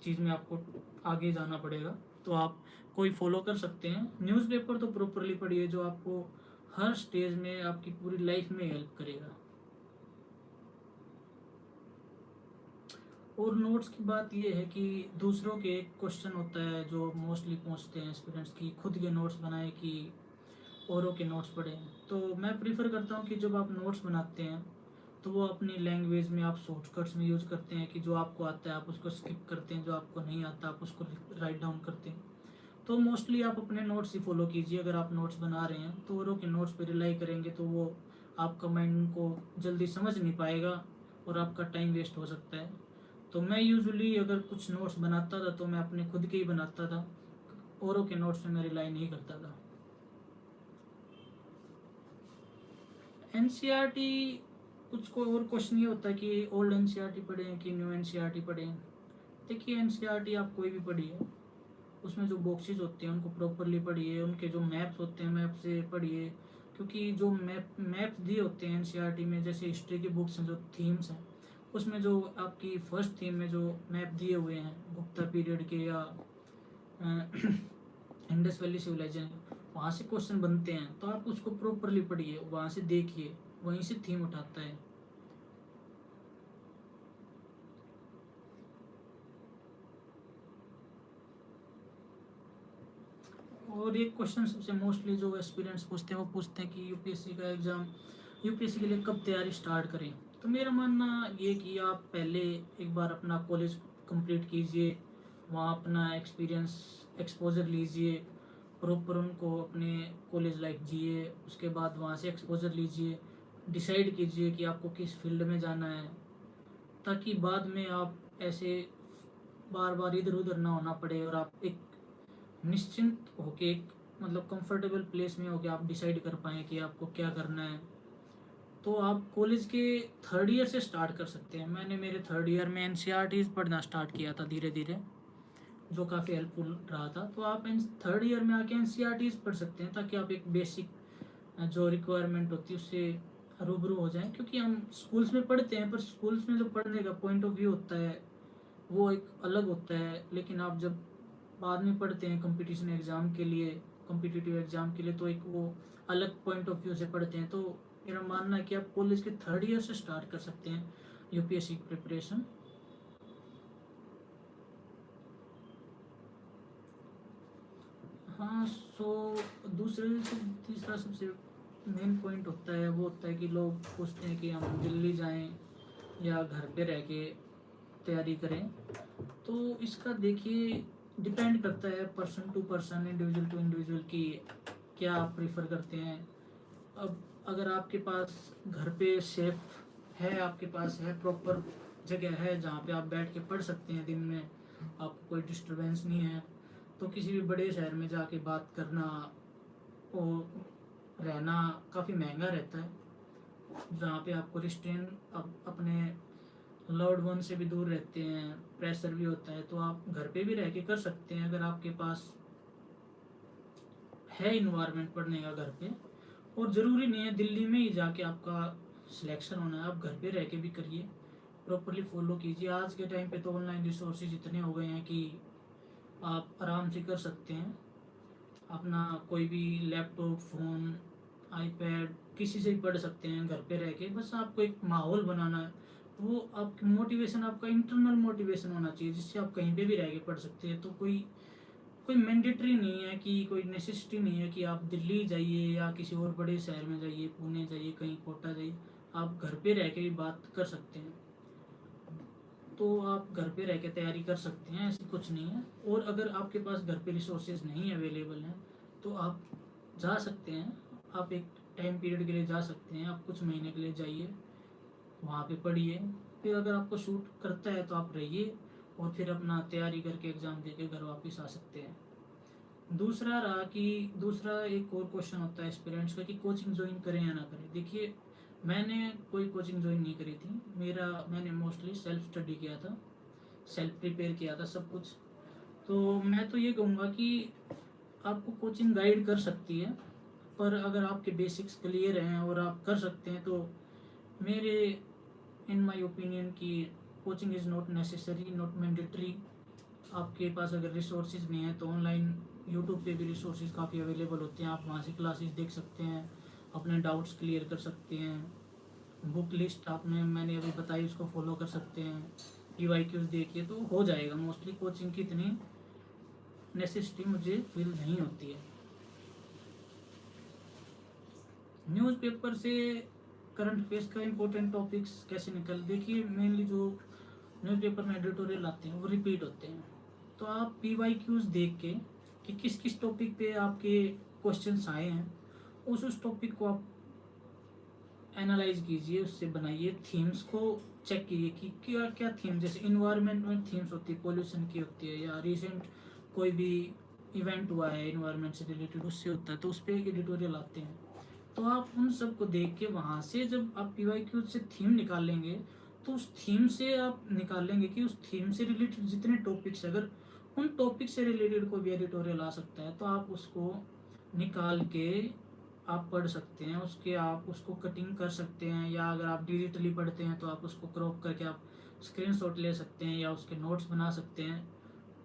चीज़ में आपको आगे जाना पड़ेगा। तो आप कोई फॉलो कर सकते हैं। न्यूज़पेपर तो प्रॉपरली पढ़िए, जो आपको हर स्टेज में आपकी पूरी लाइफ में हेल्प करेगा। और नोट्स की बात ये है कि दूसरों के क्वेश्चन होता है जो मोस्टली पूछते हैं स्टूडेंट्स की, खुद के नोट्स बनाए कि औरों के नोट्स पढ़ें। तो मैं प्रीफर करता हूँ कि जब आप नोट्स बनाते हैं तो वो अपनी लैंग्वेज में आप शॉर्टकट्स में यूज़ करते हैं, कि जो आपको आता है आप उसको स्किप करते हैं, जो आपको नहीं आता आप उसको राइट डाउन करते हैं। तो मोस्टली आप अपने नोट्स ही फॉलो कीजिए। अगर आप नोट्स बना रहे हैं तो औरों के नोट्स पर रिलाई करेंगे तो वो आपका माइंड को जल्दी समझ नहीं पाएगा और आपका टाइम वेस्ट हो सकता है। तो मैं यूजुअली अगर कुछ नोट्स बनाता था तो मैं अपने खुद के ही बनाता था, औरों के नोट्स में मैं रिलाई नहीं करता था। एनसीईआरटी कुछ को और क्वेश्चन ये होता है कि ओल्ड एनसीईआरटी पढ़ें कि न्यू एनसीईआरटी पढ़ें। देखिए, एनसीईआरटी आप कोई भी पढ़िए, उसमें जो बॉक्सेस होते हैं उनको प्रॉपरली पढ़िए, उनके जो मैप्स होते हैं मैप से पढ़िए। क्योंकि जो मैप्स दिए होते हैं एनसीईआरटी में, जैसे हिस्ट्री की बुक्स हैं जो थीम्स हैं, उसमें जो आपकी फर्स्ट थीम में जो मैप दिए हुए हैं गुप्ता पीरियड के या इंडस वैली सिविलाइजेशन, वहाँ से क्वेश्चन बनते हैं। तो आप उसको प्रॉपरली पढ़िए, वहाँ से देखिए, वहीं से थीम उठाता है। और एक क्वेश्चन सबसे मोस्टली जो एस्पिरेंट्स पूछते हैं, वो पूछते हैं कि यूपीएससी का एग्ज़ाम, यूपीएससी के लिए कब तैयारी स्टार्ट करें। तो मेरा मानना ये कि आप पहले एक बार अपना कॉलेज कंप्लीट कीजिए, वहाँ अपना एक्सपीरियंस एक्सपोज़र लीजिए, प्रॉपर उनको अपने कॉलेज लाइफ जिए, उसके बाद वहाँ से एक्सपोज़र लीजिए, डिसाइड कीजिए कि आपको किस फील्ड में जाना है, ताकि बाद में आप ऐसे बार बार इधर उधर ना होना पड़े और आप एक निश्चिंत होके, एक मतलब कंफर्टेबल प्लेस में होके आप डिसाइड कर पाएँ कि आपको क्या करना है। तो आप कॉलेज के थर्ड ईयर से स्टार्ट कर सकते हैं। मैंने मेरे थर्ड ईयर में एनसीईआरटीज़ पढ़ना स्टार्ट किया था धीरे धीरे, जो काफ़ी हेल्पफुल रहा था। तो आप एन थर्ड ईयर में आके एनसीईआरटीज़ पढ़ सकते हैं, ताकि आप एक बेसिक जो रिक्वायरमेंट होती है उससे रूबरू हो जाएं। क्योंकि हम स्कूल्स में पढ़ते हैं, पर स्कूल्स में जो पढ़ने का पॉइंट ऑफ व्यू होता है वो एक अलग होता है, लेकिन आप जब बाद में पढ़ते हैं कंपटीशन एग्ज़ाम के लिए, कॉम्पिटिटिव एग्ज़ाम के लिए, तो एक वो अलग पॉइंट ऑफ व्यू से पढ़ते हैं। तो मेरा मानना है कि आप कॉलेज के थर्ड ईयर से स्टार्ट कर सकते हैं यूपीएससी की प्रिपरेशन। हाँ, सो दूसरे से तीसरा सबसे मेन पॉइंट होता है, वो होता है कि लोग पूछते हैं कि हम दिल्ली जाएं या घर पे रह के तैयारी करें। तो इसका देखिए डिपेंड करता है person to person, individual to individual, कि क्या आप प्रीफर करते हैं। अब अगर आपके पास घर पे सेफ है, आपके पास है प्रॉपर जगह है जहाँ पे आप बैठ के पढ़ सकते हैं दिन में, आपको कोई डिस्टरबेंस नहीं है, तो किसी भी बड़े शहर में जाके बात करना और रहना काफ़ी महंगा रहता है, जहाँ पे आपको रिस्ट्रेन अपने लव्ड वन से भी दूर रहते हैं, प्रेशर भी होता है। तो आप घर पे भी रह के कर सकते हैं अगर आपके पास है इन्वायरमेंट पढ़ने का घर पे। और ज़रूरी नहीं है दिल्ली में ही जाके आपका सिलेक्शन होना है, आप घर पे रह के भी करिए, प्रॉपरली फॉलो कीजिए। आज के टाइम पे तो ऑनलाइन रिसोर्सेज इतने हो गए हैं कि आप आराम से कर सकते हैं, अपना कोई भी लैपटॉप, फ़ोन, आईपैड, किसी से भी पढ़ सकते हैं घर पे रह के। बस आपको एक माहौल बनाना है, वो आपकी मोटिवेशन, आपका इंटरनल मोटिवेशन होना चाहिए, जिससे आप कहीं पे भी रह के पढ़ सकते हैं। तो कोई कोई मैंडेटरी नहीं है, कि कोई नेसेसिटी नहीं है कि आप दिल्ली जाइए या किसी और बड़े शहर में जाइए, पुणे जाइए, कहीं कोटा जाइए। आप घर पे रह के भी बात कर सकते हैं, तो आप घर पे रह के तैयारी कर सकते हैं, ऐसी कुछ नहीं है। और अगर आपके पास घर पे रिसोर्सेज नहीं अवेलेबल हैं, तो आप जा सकते हैं, आप एक टाइम पीरियड के लिए जा सकते हैं, आप कुछ महीने के लिए जाइए, वहाँ पे पढ़िए, फिर अगर आपको शूट करता है तो आप रहिए, और फिर अपना तैयारी करके एग्ज़ाम दे के घर वापस आ सकते हैं। दूसरा रहा कि दूसरा एक और क्वेश्चन होता है एस्पिरेंट्स का, कि कोचिंग ज्वाइन करें या ना करें। देखिए, मैंने कोई कोचिंग ज्वाइन नहीं करी थी, मैंने मोस्टली सेल्फ स्टडी किया था, सेल्फ प्रिपेयर किया था सब कुछ। तो मैं तो ये कहूँगा कि आपको कोचिंग गाइड कर सकती है, पर अगर आपके बेसिक्स क्लियर हैं और आप कर सकते हैं, तो मेरे इन माय ओपिनियन की coaching is not necessary, not mandatory. आपके पास अगर रिसोर्सेज नहीं है तो ऑनलाइन यूट्यूब पे भी रिसोर्सेज काफ़ी अवेलेबल होते हैं, आप वहाँ से क्लासेस देख सकते हैं, अपने डाउट्स क्लियर कर सकते हैं। बुक लिस्ट आपने मैंने अभी बताई, उसको फॉलो कर सकते हैं, पीवाईक्यूज देखिए, तो हो जाएगा। मोस्टली कोचिंग की इतनी नेसेसिटी मुझे फील नहीं होती है। न्यूज़पेपर से करंट अफेयर्स का इम्पोर्टेंट टॉपिक्स कैसे निकल, देखिए मेनली जो न्यूज़पेपर में एडिटोरियल आते हैं वो रिपीट होते हैं। तो आप पीवाईक्यूज देख के कि किस किस टॉपिक पे आपके क्वेश्चंस आए हैं, उस टॉपिक को आप एनालाइज कीजिए, उससे बनाइए थीम्स को, चेक कीजिए कि क्या क्या थीम, जैसे इन्वायरमेंट में थीम्स होती है, पोल्यूशन की होती है, या रिसेंट कोई भी इवेंट हुआ है इन्वायरमेंट से रिलेटेड, उससे होता है, तो उस पर एडिटोरियल आते हैं। तो आप उन सब को देख के वहाँ से जब आप पीवाईक्यू से थीम निकालेंगे, तो उस थीम से आप निकालेंगे कि उस थीम से रिलेटेड जितने टॉपिक्स, अगर उन टॉपिक से रिलेटेड कोई भी एडिटोरियल आ सकता है, तो आप उसको निकाल के आप पढ़ सकते हैं, उसके आप उसको कटिंग कर सकते हैं, या अगर आप डिजिटली पढ़ते हैं तो आप उसको क्रॉप करके आप स्क्रीनशॉट ले सकते हैं या उसके नोट्स बना सकते हैं।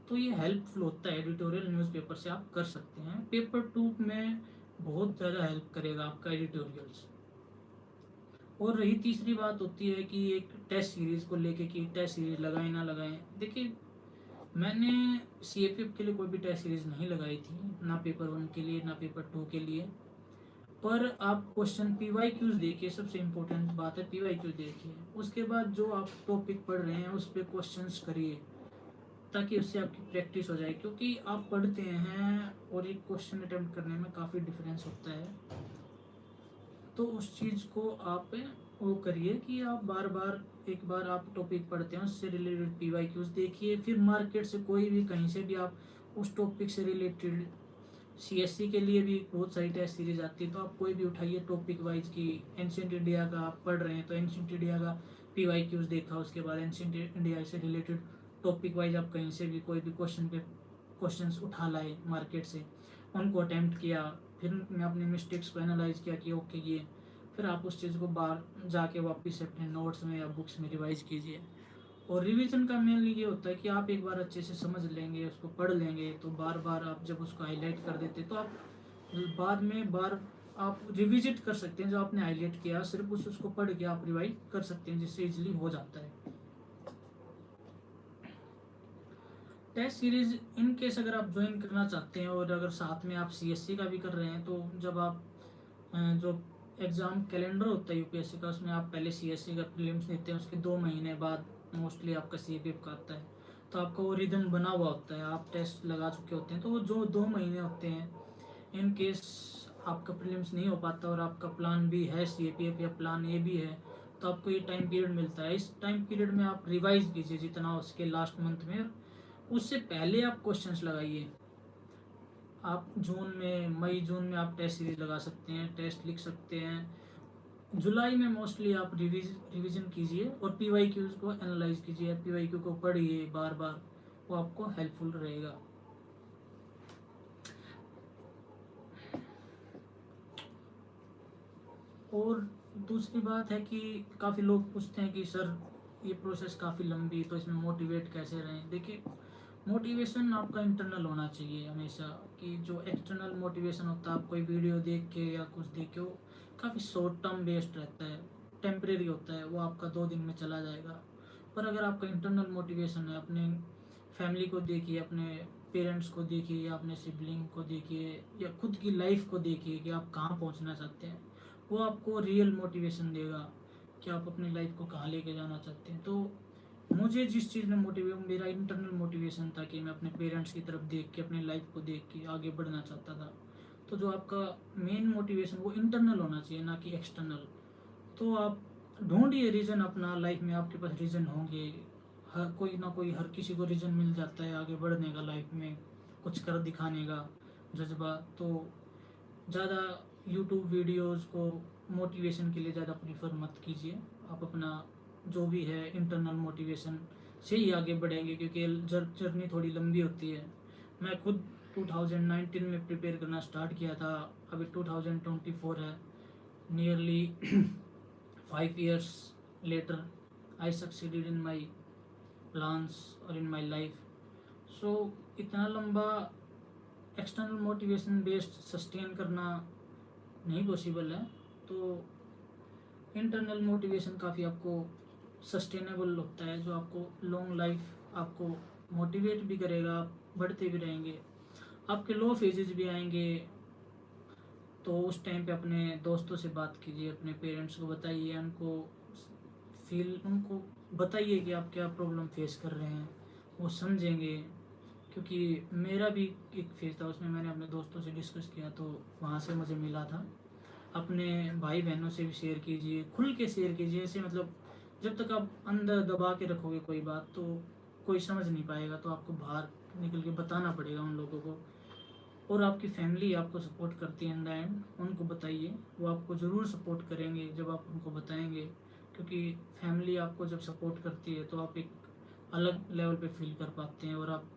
तो ये हेल्पफुल होता है, एडिटोरियल न्यूज़पेपर से आप कर सकते हैं। पेपर टू में बहुत ज़्यादा हेल्प करेगा आपका एडिटोरियल्स। और रही तीसरी बात होती है कि एक टेस्ट सीरीज़ को लेके, कि टेस्ट सीरीज लगाएं ना लगाएं। देखिए, मैंने CAPF के लिए कोई भी टेस्ट सीरीज नहीं लगाई थी, ना पेपर 1 के लिए ना पेपर 2 के लिए। पर आप क्वेश्चन PYQs देखिए, सबसे इम्पोर्टेंट बात है PYQ देखिए। उसके बाद जो आप टॉपिक पढ़ रहे हैं उस पर क्वेश्चंस करिए, ताकि उससे आपकी प्रैक्टिस हो जाए। क्योंकि आप पढ़ते हैं और एक क्वेश्चन अटेम्प्ट करने में काफ़ी डिफरेंस होता है। तो उस चीज़ को आप वो करिए कि आप बार बार, एक बार आप टॉपिक पढ़ते हैं उससे रिलेटेड PYQs देखिए। फिर मार्केट से कोई भी कहीं से भी आप उस टॉपिक से रिलेटेड, CSC के लिए भी बहुत सारी टेस्ट सीरीज आती है, तो आप कोई भी उठाइए टॉपिक वाइज की। एंशियंट इंडिया का आप पढ़ रहे हैं तो एंशियंट इंडिया का PYQs देखा, उसके बाद एंशियंट इंडिया से रिलेटेड टॉपिक वाइज आप कहीं से भी कोई भी क्वेश्चंस उठा लाए मार्केट से, उनको अटैम्प्ट किया। फिर मैं अपने मिस्टेक्स को एनालाइज किया कि ओके ये, फिर आप उस चीज़ को बाहर जाके वापस अपने नोट्स में या बुक्स में रिवाइज कीजिए। और रिवीजन का मेनली ये होता है कि आप एक बार अच्छे से समझ लेंगे, उसको पढ़ लेंगे, तो बार बार आप जब उसको हाईलाइट कर देते तो आप बाद में बार आप रिविजिट कर सकते हैं। जो आपने हाईलाइट किया सिर्फ उसको पढ़ के आप रिवाइज कर सकते हैं, जिससे इजीली हो जाता है। टेस्ट सीरीज इन केस अगर आप ज्वाइन करना चाहते हैं और अगर साथ में आप CSC का भी कर रहे हैं, तो जब आप जो एग्ज़ाम कैलेंडर होता है UPSC का, उसमें आप पहले CSC का प्रीलिम्स देते हैं, उसके 2 महीने बाद मोस्टली आपका CAPF का आता है। तो आपका वो रिदम बना हुआ होता है, आप टेस्ट लगा चुके होते हैं। तो वो जो 2 महीने होते हैं, इन केस आपका प्रीलिम्स नहीं हो पाता और आपका प्लान भी है CAPF या प्लान A भी है, तो आपको ये टाइम पीरियड मिलता है। इस टाइम पीरियड में आप रिवाइज कीजिए जितना हो सके लास्ट मंथ में। उससे पहले आप क्वेश्चंस लगाइए। आप जून में, मई जून में आप टेस्ट सीरीज लगा सकते हैं, टेस्ट लिख सकते हैं। जुलाई में मोस्टली आप रिवीजन कीजिए और PYQs को एनालाइज कीजिए, PYQ को पढ़िए बार बार, वो आपको हेल्पफुल रहेगा। और दूसरी बात है कि काफ़ी लोग पूछते हैं कि सर ये प्रोसेस काफ़ी लंबी, तो इसमें मोटिवेट कैसे रहें। देखिए, मोटिवेशन आपका इंटरनल होना चाहिए हमेशा। कि जो एक्सटर्नल मोटिवेशन होता है, आप कोई वीडियो देख के या कुछ देख के, वो काफ़ी शॉर्ट टर्म बेस्ड रहता है, टेम्परेरी होता है, वो आपका 2 दिन में चला जाएगा। पर अगर आपका इंटरनल मोटिवेशन है, अपने फैमिली को देखिए, अपने पेरेंट्स को देखिए, या अपने सिबलिंग को देखिए, या खुद की लाइफ को देखिए कि आप कहाँ पहुँचना चाहते हैं, वो आपको रियल मोटिवेशन देगा कि आप अपनी लाइफ को कहाँ लेके जाना चाहते हैं। तो मुझे जिस चीज़ में मोटिवेट, मेरा इंटरनल मोटिवेशन था कि मैं अपने पेरेंट्स की तरफ देख के, अपनी लाइफ को देख के आगे बढ़ना चाहता था। तो जो आपका मेन मोटिवेशन वो इंटरनल होना चाहिए, ना कि एक्सटर्नल। तो आप ढूंढिए रीज़न अपना, लाइफ में आपके पास रीज़न होंगे। हर कोई ना कोई, हर किसी को रीज़न मिल जाता है आगे बढ़ने का, लाइफ में कुछ कर दिखाने का जज्बा। तो ज़्यादा यूट्यूब वीडियोस को मोटिवेशन के लिए ज़्यादा प्रीफर मत कीजिए। आप अपना जो भी है इंटरनल मोटिवेशन से ही आगे बढ़ेंगे, क्योंकि जर्नी थोड़ी लंबी होती है। मैं खुद 2019 में प्रिपेयर करना स्टार्ट किया था, अभी 2024 है। Nearly 5 years later I succeeded in my plans और in my life। सो इतना लंबा एक्सटर्नल मोटिवेशन बेस्ड सस्टेन करना नहीं पॉसिबल है। तो इंटरनल मोटिवेशन काफ़ी आपको सस्टेनेबल होता है, जो आपको लॉन्ग लाइफ आपको मोटिवेट भी करेगा, आप बढ़ते भी रहेंगे। आपके लो फेजेस भी आएंगे, तो उस टाइम पे अपने दोस्तों से बात कीजिए, अपने पेरेंट्स को बताइए, उनको बताइए कि आप क्या प्रॉब्लम फेस कर रहे हैं, वो समझेंगे। क्योंकि मेरा भी एक फेज था, उसमें मैंने अपने दोस्तों से डिस्कस किया, तो वहाँ से मुझे मिला था। अपने भाई बहनों से भी शेयर कीजिए, खुल के शेयर कीजिए। ऐसे मतलब जब तक आप अंदर दबा के रखोगे कोई बात, तो कोई समझ नहीं पाएगा, तो आपको बाहर निकल के बताना पड़ेगा उन लोगों को। और आपकी फैमिली आपको सपोर्ट करती है इन द एंड, उनको बताइए, वो आपको ज़रूर सपोर्ट करेंगे जब आप उनको बताएंगे। क्योंकि फैमिली आपको जब सपोर्ट करती है तो आप एक अलग लेवल पे फील कर पाते हैं, और आप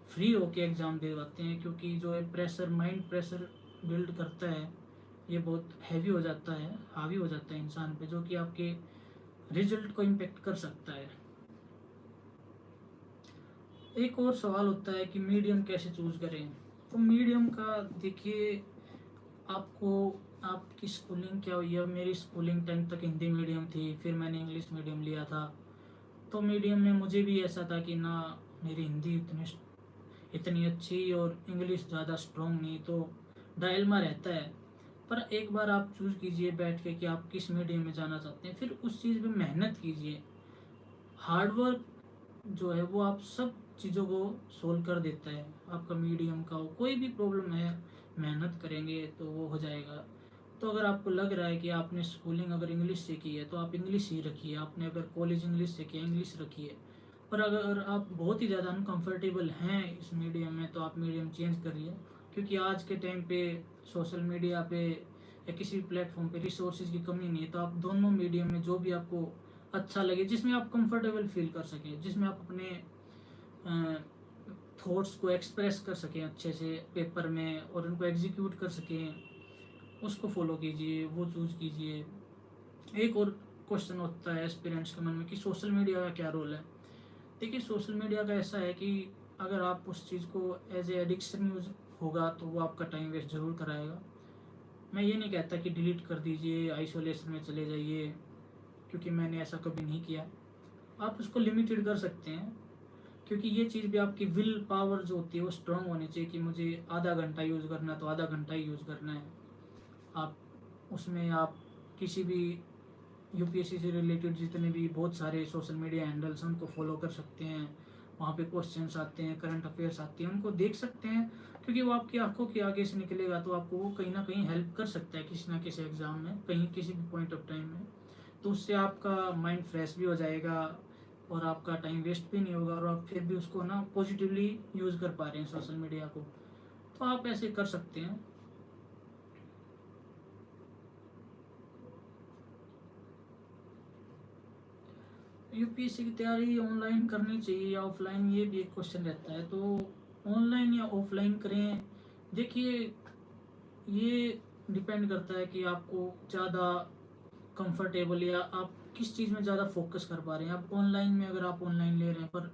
फ्री होके एग्ज़ाम दे पाते हैं। क्योंकि जो है प्रेशर, माइंड प्रेशर बिल्ड करता है, ये बहुत हैवी हो जाता है, हावी हो जाता है इंसान पे, जो कि आपके रिजल्ट को इम्पेक्ट कर सकता है। एक और सवाल होता है कि मीडियम कैसे चूज़ करें। तो मीडियम का देखिए, आपको आपकी स्कूलिंग क्या हुई है। मेरी स्कूलिंग 10th तक हिंदी मीडियम थी, फिर मैंने इंग्लिश मीडियम लिया था। तो मीडियम में मुझे भी ऐसा था कि ना मेरी हिंदी इतनी अच्छी और इंग्लिश ज़्यादा स्ट्रॉन्ग नहीं, तो डायलमा रहता है। पर एक बार आप चूज़ कीजिए बैठ के कि आप किस मीडियम में जाना चाहते हैं, फिर उस चीज़ में मेहनत कीजिए। हार्डवर्क जो है वो आप सब चीज़ों को सोल्व कर देता है। आपका मीडियम का हो, कोई भी प्रॉब्लम है, मेहनत करेंगे तो वो हो जाएगा। तो अगर आपको लग रहा है कि आपने स्कूलिंग अगर इंग्लिश से की है तो आप इंग्लिश ही रखिए, आपने अगर कॉलेज इंग्लिश से किया इंग्लिश रखिए। पर अगर आप बहुत ही ज़्यादा अनकंफर्टेबल हैं इस मीडियम में तो आप मीडियम चेंज करिए, क्योंकि आज के टाइम पे सोशल मीडिया पे या किसी भी प्लेटफॉर्म पे रिसोर्सेज की कमी नहीं है। तो आप दोनों मीडियम में जो भी आपको अच्छा लगे, जिसमें आप कंफर्टेबल फील कर सकें, जिसमें आप अपने थॉट्स को एक्सप्रेस कर सकें अच्छे से पेपर में और उनको एग्जीक्यूट कर सकें, उसको फॉलो कीजिए, वो चूज़ कीजिए। एक और क्वेश्चन होता है एस्पिरेंट्स के मन में कि सोशल मीडिया का क्या रोल है। देखिए, सोशल मीडिया का ऐसा है कि अगर आप उस चीज़ को एज ए एडिक्शन यूज होगा तो वो आपका टाइम वेस्ट ज़रूर कराएगा। मैं ये नहीं कहता कि डिलीट कर दीजिए, आइसोलेशन में चले जाइए, क्योंकि मैंने ऐसा कभी नहीं किया। आप उसको लिमिटेड कर सकते हैं, क्योंकि ये चीज़ भी आपकी विल पावर जो होती है वो स्ट्रांग होनी चाहिए कि मुझे आधा घंटा यूज़ करना है तो आधा घंटा ही यूज़ करना है। आप उसमें आप किसी भी यूपीएससी से रिलेटेड जितने भी बहुत सारे सोशल मीडिया हैंडल्स हैं उनको फॉलो कर सकते हैं। वहाँ पे क्वेश्चंस आते हैं, करंट अफेयर्स आती हैं, उनको देख सकते हैं, क्योंकि वो आपकी आंखों के आगे से निकलेगा तो आपको वो कहीं ना कहीं हेल्प कर सकता है किसी ना किसी एग्ज़ाम में, कहीं किसी भी पॉइंट ऑफ टाइम में। तो उससे आपका माइंड फ्रेश भी हो जाएगा और आपका टाइम वेस्ट भी नहीं होगा, और आप फिर भी उसको ना पॉजिटिवली यूज़ कर पा रहे हैं सोशल मीडिया को। तो आप ऐसे कर सकते हैं। यूपीएससी की तैयारी ऑनलाइन करनी चाहिए या ऑफलाइन, ये भी एक क्वेश्चन रहता है। तो ऑनलाइन या ऑफलाइन करें, देखिए ये डिपेंड करता है कि आपको ज़्यादा कंफर्टेबल या आप किस चीज़ में ज़्यादा फोकस कर पा रहे हैं। आप ऑनलाइन में अगर आप ऑनलाइन ले रहे हैं, पर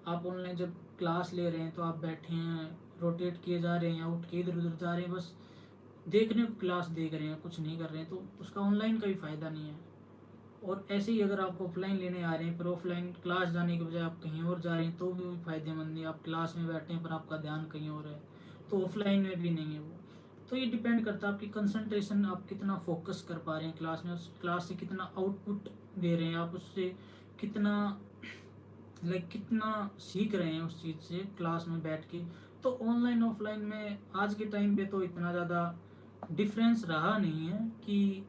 आप ऑनलाइन जब क्लास ले रहे हैं तो आप बैठे हैं, रोटेट किए जा रहे हैं या उठ के इधर उधर जा रहे हैं, बस देखने को क्लास देख रहे हैं, कुछ नहीं कर रहे हैं, तो उसका ऑनलाइन का भी फ़ायदा नहीं है। और ऐसे ही अगर आप ऑफलाइन लेने आ रहे हैं पर ऑफलाइन क्लास जाने के बजाय आप कहीं और जा रहे हैं तो भी फायदेमंद नहीं। आप क्लास में बैठे हैं पर आपका ध्यान कहीं और है, तो ऑफलाइन में भी नहीं है वो। तो ये डिपेंड करता है आपकी कंसंट्रेशन, आप कितना फोकस कर पा रहे हैं क्लास में, उस क्लास से कितना आउटपुट दे रहे हैं, आप उससे कितना कितना सीख रहे हैं उस चीज़ से क्लास में बैठ के। तो ऑनलाइन ऑफलाइन में आज के टाइम पे तो इतना ज़्यादा डिफरेंस रहा नहीं है कि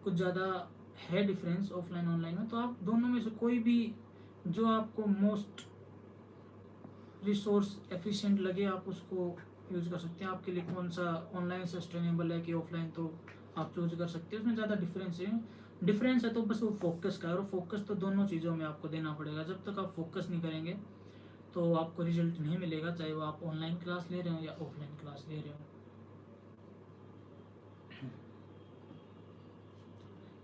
कुछ ज़्यादा है डिफरेंस ऑफलाइन ऑनलाइन में। तो आप दोनों में से कोई भी जो आपको मोस्ट रिसोर्स एफिशिएंट लगे आप उसको यूज़ कर सकते हैं। आपके लिए कौन सा ऑनलाइन सस्टेनेबल है कि ऑफलाइन, तो आप चूज कर सकते हैं। उसमें ज़्यादा डिफरेंस है तो बस वो फोकस का है, और फोकस तो दोनों चीज़ों में आपको देना पड़ेगा। जब तक आप फोकस नहीं करेंगे तो आपको रिजल्ट नहीं मिलेगा, चाहे वो आप ऑनलाइन क्लास ले रहे हो या ऑफलाइन क्लास ले रहे हो।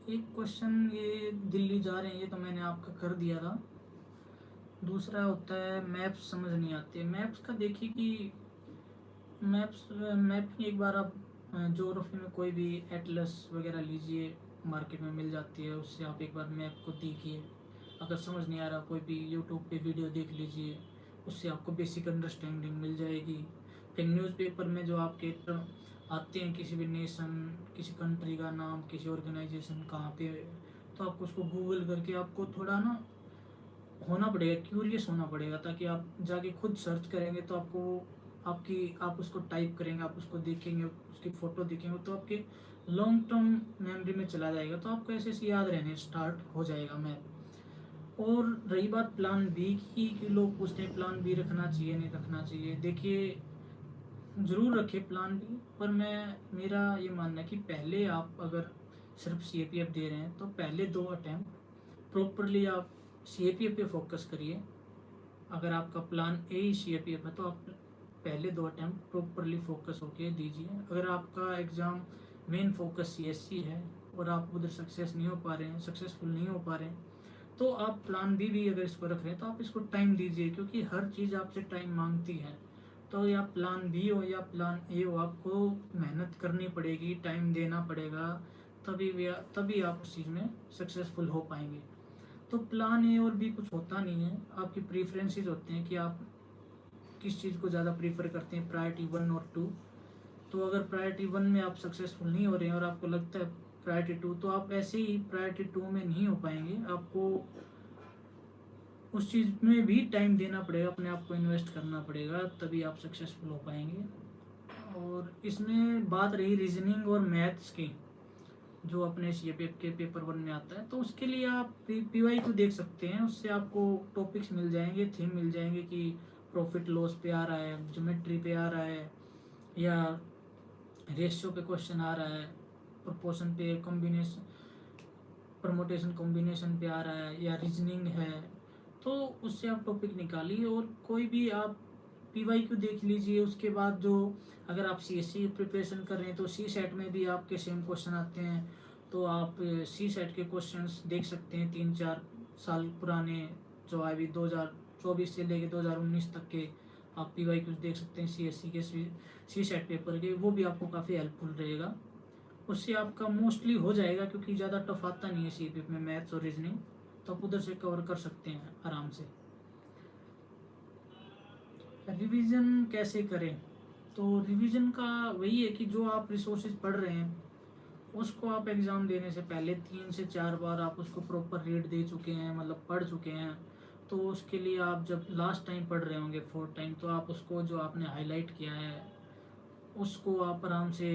एक क्वेश्चन ये दिल्ली जा रहे हैं, ये तो मैंने आपका कर दिया था। दूसरा होता है मैप्स समझ नहीं आते। मैप्स का देखिए कि मैपिंग एक बार आप ज्योग्राफी में कोई भी एटलस वगैरह लीजिए, मार्केट में मिल जाती है, उससे आप एक बार मैप को देखिए। अगर समझ नहीं आ रहा कोई भी यूट्यूब पे वीडियो देख लीजिए, उससे आपको बेसिक अंडरस्टैंडिंग मिल जाएगी। फिर न्यूज़पेपर में जो आपके आते हैं किसी भी नेशन, किसी कंट्री का नाम, किसी ऑर्गेनाइजेशन कहाँ पे, तो आपको उसको गूगल करके आपको थोड़ा ना होना पड़ेगा, क्यूरियस होना पड़ेगा, ताकि आप जाके खुद सर्च करेंगे तो आपको आपकी आप उसको टाइप करेंगे, आप उसको देखेंगे, उसकी फ़ोटो देखेंगे तो आपके लॉन्ग टर्म मेमोरी में चला जाएगा, तो आपको ऐसे ऐसे याद रहने स्टार्ट हो जाएगा मैप। और रही बात प्लान बी की कि लोग पूछते हैं प्लान बी रखना चाहिए नहीं रखना चाहिए, देखिए ज़रूर रखें प्लान बी, पर मेरा ये मानना है कि पहले आप अगर सिर्फ CAPF दे रहे हैं तो पहले 2 अटैम्प्ट प्रॉपरली आप CAPF पे फोकस करिए। अगर आपका प्लान ए ही CAPF है तो आप पहले 2 अटैम्प्ट प्रॉपरली फोकस होके दीजिए। अगर आपका एग्ज़ाम मेन फोकस CSC है और आप उधर सक्सेसफुल नहीं हो पा रहे हैं, तो आप प्लान बी भी अगर इसको रख रहे हैं तो आप इसको टाइम दीजिए, क्योंकि हर चीज़ आपसे टाइम मांगती है। तो या प्लान बी हो या प्लान ए हो, आपको मेहनत करनी पड़ेगी, टाइम देना पड़ेगा, तभी आप उस चीज़ में सक्सेसफुल हो पाएंगे। तो प्लान ए और बी कुछ होता नहीं है, आपकी प्रीफरेंसेस होते हैं कि आप किस चीज़ को ज़्यादा प्रीफर करते हैं, प्रायोरिटी 1 और 2। तो अगर प्रायोरिटी 1 में आप सक्सेसफुल नहीं हो रहे हैं और आपको लगता है प्रायोरिटी 2, तो आप ऐसे ही प्रायोरिटी 2 में नहीं हो पाएंगे। आपको उस चीज़ में भी टाइम देना पड़ेगा, अपने आप को इन्वेस्ट करना पड़ेगा, तभी आप सक्सेसफुल हो पाएंगे। और इसमें बात रही रीजनिंग और मैथ्स की, जो अपने सी के पेपर 1 में आता है, तो उसके लिए आप पीवाई को देख सकते हैं। उससे आपको टॉपिक्स मिल जाएंगे, थीम मिल जाएंगे कि प्रॉफिट लॉस पे आ रहा है, ज्योमेट्री पे आ रहा है, या रेशियो पे क्वेश्चन आ रहा है, प्रोपोर्शन पे, कॉम्बिनेशन परमोटेशन कॉम्बिनेशन पे आ रहा है, या रीजनिंग है। तो उससे आप टॉपिक निकालिए और कोई भी आप पीवाई क्यू देख लीजिए। उसके बाद जो, अगर आप सीएससी प्रिपरेशन कर रहे हैं तो सी सेट में भी आपके सेम क्वेश्चन आते हैं, तो आप सी सेट के क्वेश्चंस देख सकते हैं 3-4 साल पुराने, जो अभी 2024 से लेके 2019 तक के आप पीवाई क्यूज देख सकते हैं सीएससी के, सी सेट पेपर के। वो भी आपको काफ़ी हेल्पफुल रहेगा, उससे आपका मोस्टली हो जाएगा, क्योंकि ज़्यादा टफ आता नहीं है सीपीएफ में मैथ्स और रीजनिंग, तो आप उधर से कवर कर सकते हैं आराम से। रिवीजन कैसे करें? तो रिवीजन का वही है कि जो आप रिसोर्सेज पढ़ रहे हैं उसको आप एग्ज़ाम देने से पहले 3 से 4 बार आप उसको प्रॉपर रीड दे चुके हैं, मतलब पढ़ चुके हैं। तो उसके लिए आप जब लास्ट टाइम पढ़ रहे होंगे 4th टाइम, तो आप उसको जो आपने हाईलाइट किया है उसको आप आराम से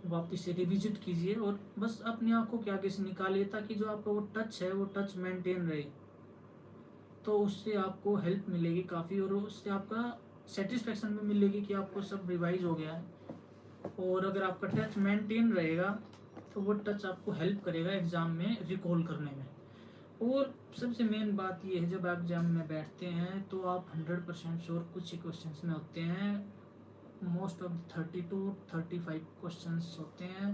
वापस से रिविजिट कीजिए, और बस अपनी आंखों के आगे से निकालिए, ताकि जो आपका वो टच है वो टच मेंटेन रहे। तो उससे आपको हेल्प मिलेगी काफ़ी, और उससे आपका सेटिस्फेक्शन भी मिलेगी कि आपको सब रिवाइज हो गया है। और अगर आपका टच मेंटेन रहेगा तो वो टच आपको हेल्प करेगा एग्ज़ाम में रिकॉल करने में। और सबसे मेन बात ये है, जब आप एग्जाम में बैठते हैं तो आप 100% श्योर कुछ ही क्वेश्चंस में होते हैं, मोस्ट ऑफ 30 to 35 क्वेश्चंस होते हैं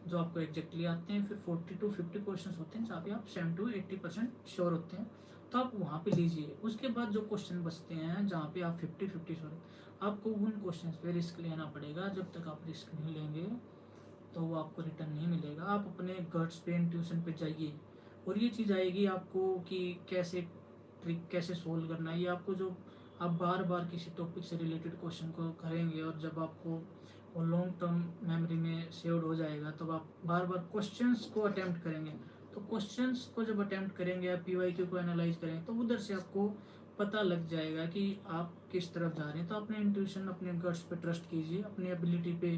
जो आपको एग्जैक्टली आते हैं, फिर 40 to 50 क्वेश्चंस होते हैं जहाँ पे आप 70 to 80% श्योर होते हैं, तो आप वहाँ पे लीजिए। उसके बाद जो क्वेश्चन बचते हैं जहाँ पे आप 50-50 श्योर, आपको उन क्वेश्चंस पे रिस्क लेना पड़ेगा। जब तक आप रिस्क नहीं लेंगे तो वो आपको रिटर्न नहीं मिलेगा। आप अपने गट्स पे, इंट्यूशन पे जाइए, और ये चीज़ आएगी आपको कि कैसे ट्रिक कैसे सोल्व करना है। ये आपको जो आप बार बार किसी टॉपिक से रिलेटेड क्वेश्चन को करेंगे, और जब आपको वो लॉन्ग टर्म मेमोरी में सेव्ड हो जाएगा, तब आप बार बार क्वेश्चंस को अटेम्प्ट करेंगे। तो क्वेश्चंस को जब अटेम्प्ट करेंगे, आप पीवाईक्यू को एनालाइज करेंगे, तो उधर से आपको पता लग जाएगा कि आप किस तरफ जा रहे हैं। तो अपने इंट्यूशन, अपने गट्स पे ट्रस्ट कीजिए, अपनी एबिलिटी पे,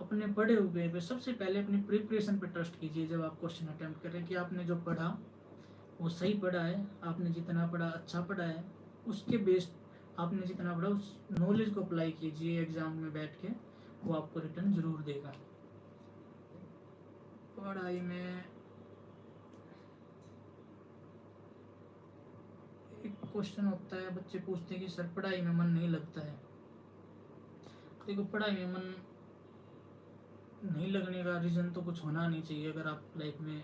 अपने पढ़े हुए पे। सबसे पहले अपनी प्रिपरेशन पे ट्रस्ट कीजिए जब आप क्वेश्चन अटेम्प्ट करें, कि आपने जो पढ़ा वो सही पढ़ा है, आपने जितना पढ़ा अच्छा पढ़ा है। उसके बेस्ड आपने जितना पढ़ा उस नॉलेज को अप्लाई कीजिए एग्ज़ाम में बैठ के, वो आपको रिटर्न ज़रूर देगा। पढ़ाई में एक क्वेश्चन होता है, बच्चे पूछते हैं कि सर पढ़ाई में मन नहीं लगता है। देखो, पढ़ाई में मन नहीं लगने का रीज़न तो कुछ होना नहीं चाहिए। अगर आप लाइफ में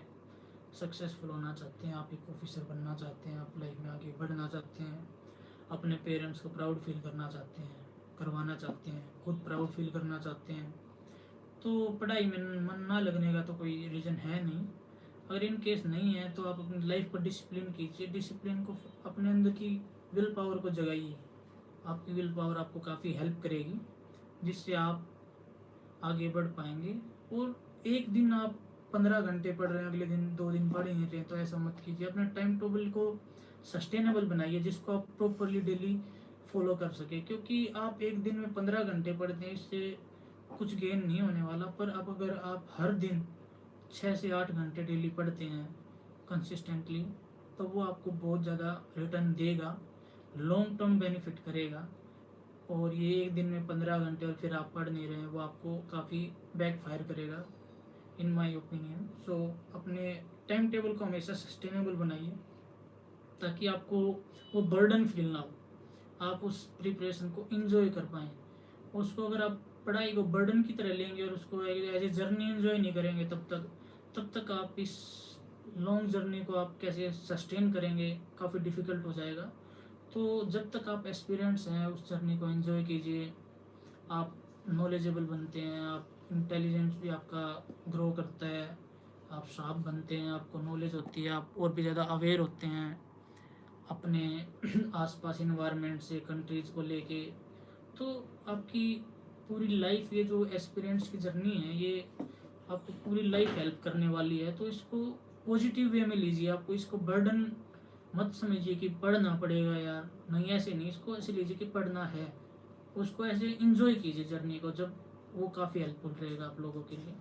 सक्सेसफुल होना चाहते हैं, आप एक ऑफिसर बनना चाहते हैं, आप लाइफ में आगे बढ़ना चाहते हैं, अपने पेरेंट्स को प्राउड फील करना चाहते हैं, करवाना चाहते हैं, खुद प्राउड फील करना चाहते हैं, तो पढ़ाई में मन ना लगने का तो कोई रीज़न है नहीं। अगर इन केस नहीं है तो आप अपनी लाइफ को डिसिप्लिन कीजिए, डिसिप्लिन को अपने अंदर की विल पावर को जगाइए। आपकी विल पावर आपको काफ़ी हेल्प करेगी, जिससे आप आगे बढ़ पाएंगे। और एक दिन आप 15 घंटे पढ़ रहे हैं, अगले दिन 2 दिन पढ़ ही नहीं रहे, तो ऐसा मत कीजिए। अपने टाइम टेबल को सस्टेनेबल बनाइए, जिसको आप प्रॉपरली डेली फॉलो कर सके। क्योंकि आप एक दिन में 15 घंटे पढ़ते हैं, इससे कुछ गेन नहीं होने वाला। पर अब अगर आप हर दिन 6 से 8 घंटे डेली पढ़ते हैं कंसिस्टेंटली, तो वो आपको बहुत ज़्यादा रिटर्न देगा, लॉन्ग टर्म बेनिफिट करेगा। और ये एक दिन में 15 घंटे और फिर आप पढ़ नहीं रहे हैं, वो आपको काफ़ी बैक फायर करेगा, इन माय ओपिनियन। सो अपने टाइम टेबल को हमेशा सस्टेनेबल बनाइए, ताकि आपको वो बर्डन फील ना हो, आप उस प्रिपरेशन को इंजॉय कर पाएँ। उसको अगर आप पढ़ाई को बर्डन की तरह लेंगे और उसको एज ए जर्नी एंजॉय नहीं करेंगे, तब तक आप इस लॉन्ग जर्नी को आप कैसे सस्टेन करेंगे, काफ़ी डिफ़िकल्ट हो जाएगा। तो जब तक आप एक्सपीरियंस हैं, उस जर्नी को एंजॉय कीजिए। आप नॉलेजेबल बनते हैं, आप इंटेलिजेंस भी आपका ग्रो करता है, आप शार्प बनते हैं, आपको नॉलेज होती है, आप और भी ज़्यादा अवेयर होते हैं अपने आसपास इन्वायरमेंट से, कंट्रीज़ को लेके। तो आपकी पूरी लाइफ, ये जो एक्सपीरियंस की जर्नी है, ये आपको पूरी लाइफ हेल्प करने वाली है। तो इसको पॉजिटिव वे में लीजिए, आपको इसको बर्डन मत समझिए कि पढ़ना पड़ेगा यार, नहीं ऐसे नहीं, इसको ऐसे लीजिए कि पढ़ना है। उसको ऐसे इंजॉय कीजिए जर्नी को, जब वो काफ़ी हेल्पफुल रहेगा आप लोगों के लिए।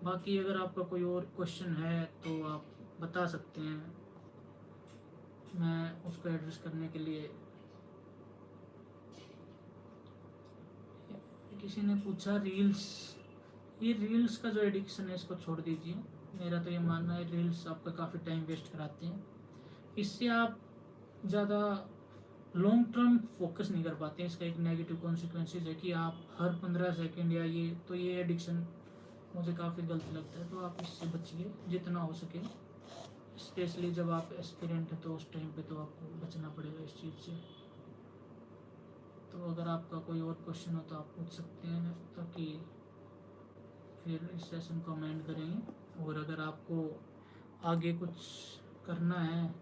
बाकी अगर आपका कोई और क्वेश्चन है तो आप बता सकते हैं, मैं उसको एड्रेस करने के लिए। किसी ने पूछा रील्स, ये रील्स का जो एडिक्शन है इसको छोड़ दीजिए। मेरा तो ये मानना है रील्स आपका काफ़ी टाइम वेस्ट कराते हैं, इससे आप ज़्यादा लॉन्ग टर्म फोकस नहीं कर पाते हैं। इसका एक नेगेटिव कॉन्सिक्वेंसेज है कि आप हर 15 सेकेंड या ये एडिक्शन मुझे काफ़ी गलत लगता है। तो आप इससे बचिए जितना हो सके, स्पेशली जब आप एस्पिरेंट हैं तो उस टाइम पे तो आपको बचना पड़ेगा इस चीज़ से। तो अगर आपका कोई और क्वेश्चन हो तो आप पूछ सकते हैं, ताकि फिर इस सेशन को एंड करेंगे। और अगर आपको आगे कुछ करना है,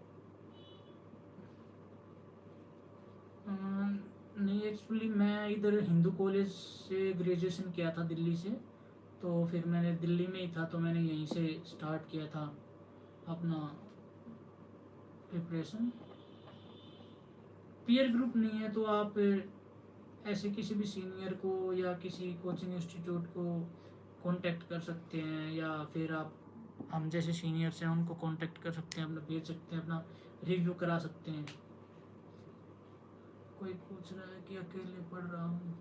नहीं एक्चुअली मैं इधर हिंदू कॉलेज से ग्रेजुएशन किया था दिल्ली से, तो फिर मैंने दिल्ली में ही था तो मैंने यहीं से स्टार्ट किया था अपना प्रिपरेशन। पीयर ग्रुप नहीं है तो आप ऐसे किसी भी सीनियर को या किसी कोचिंग इंस्टीट्यूट को कांटेक्ट कर सकते हैं, या फिर आप हम जैसे सीनियर्स हैं उनको कांटेक्ट कर सकते हैं, अपना भेज सकते हैं, अपना रिव्यू करा सकते हैं। कोई पूछ रहा है कि अकेले पढ़ रहा हूँ,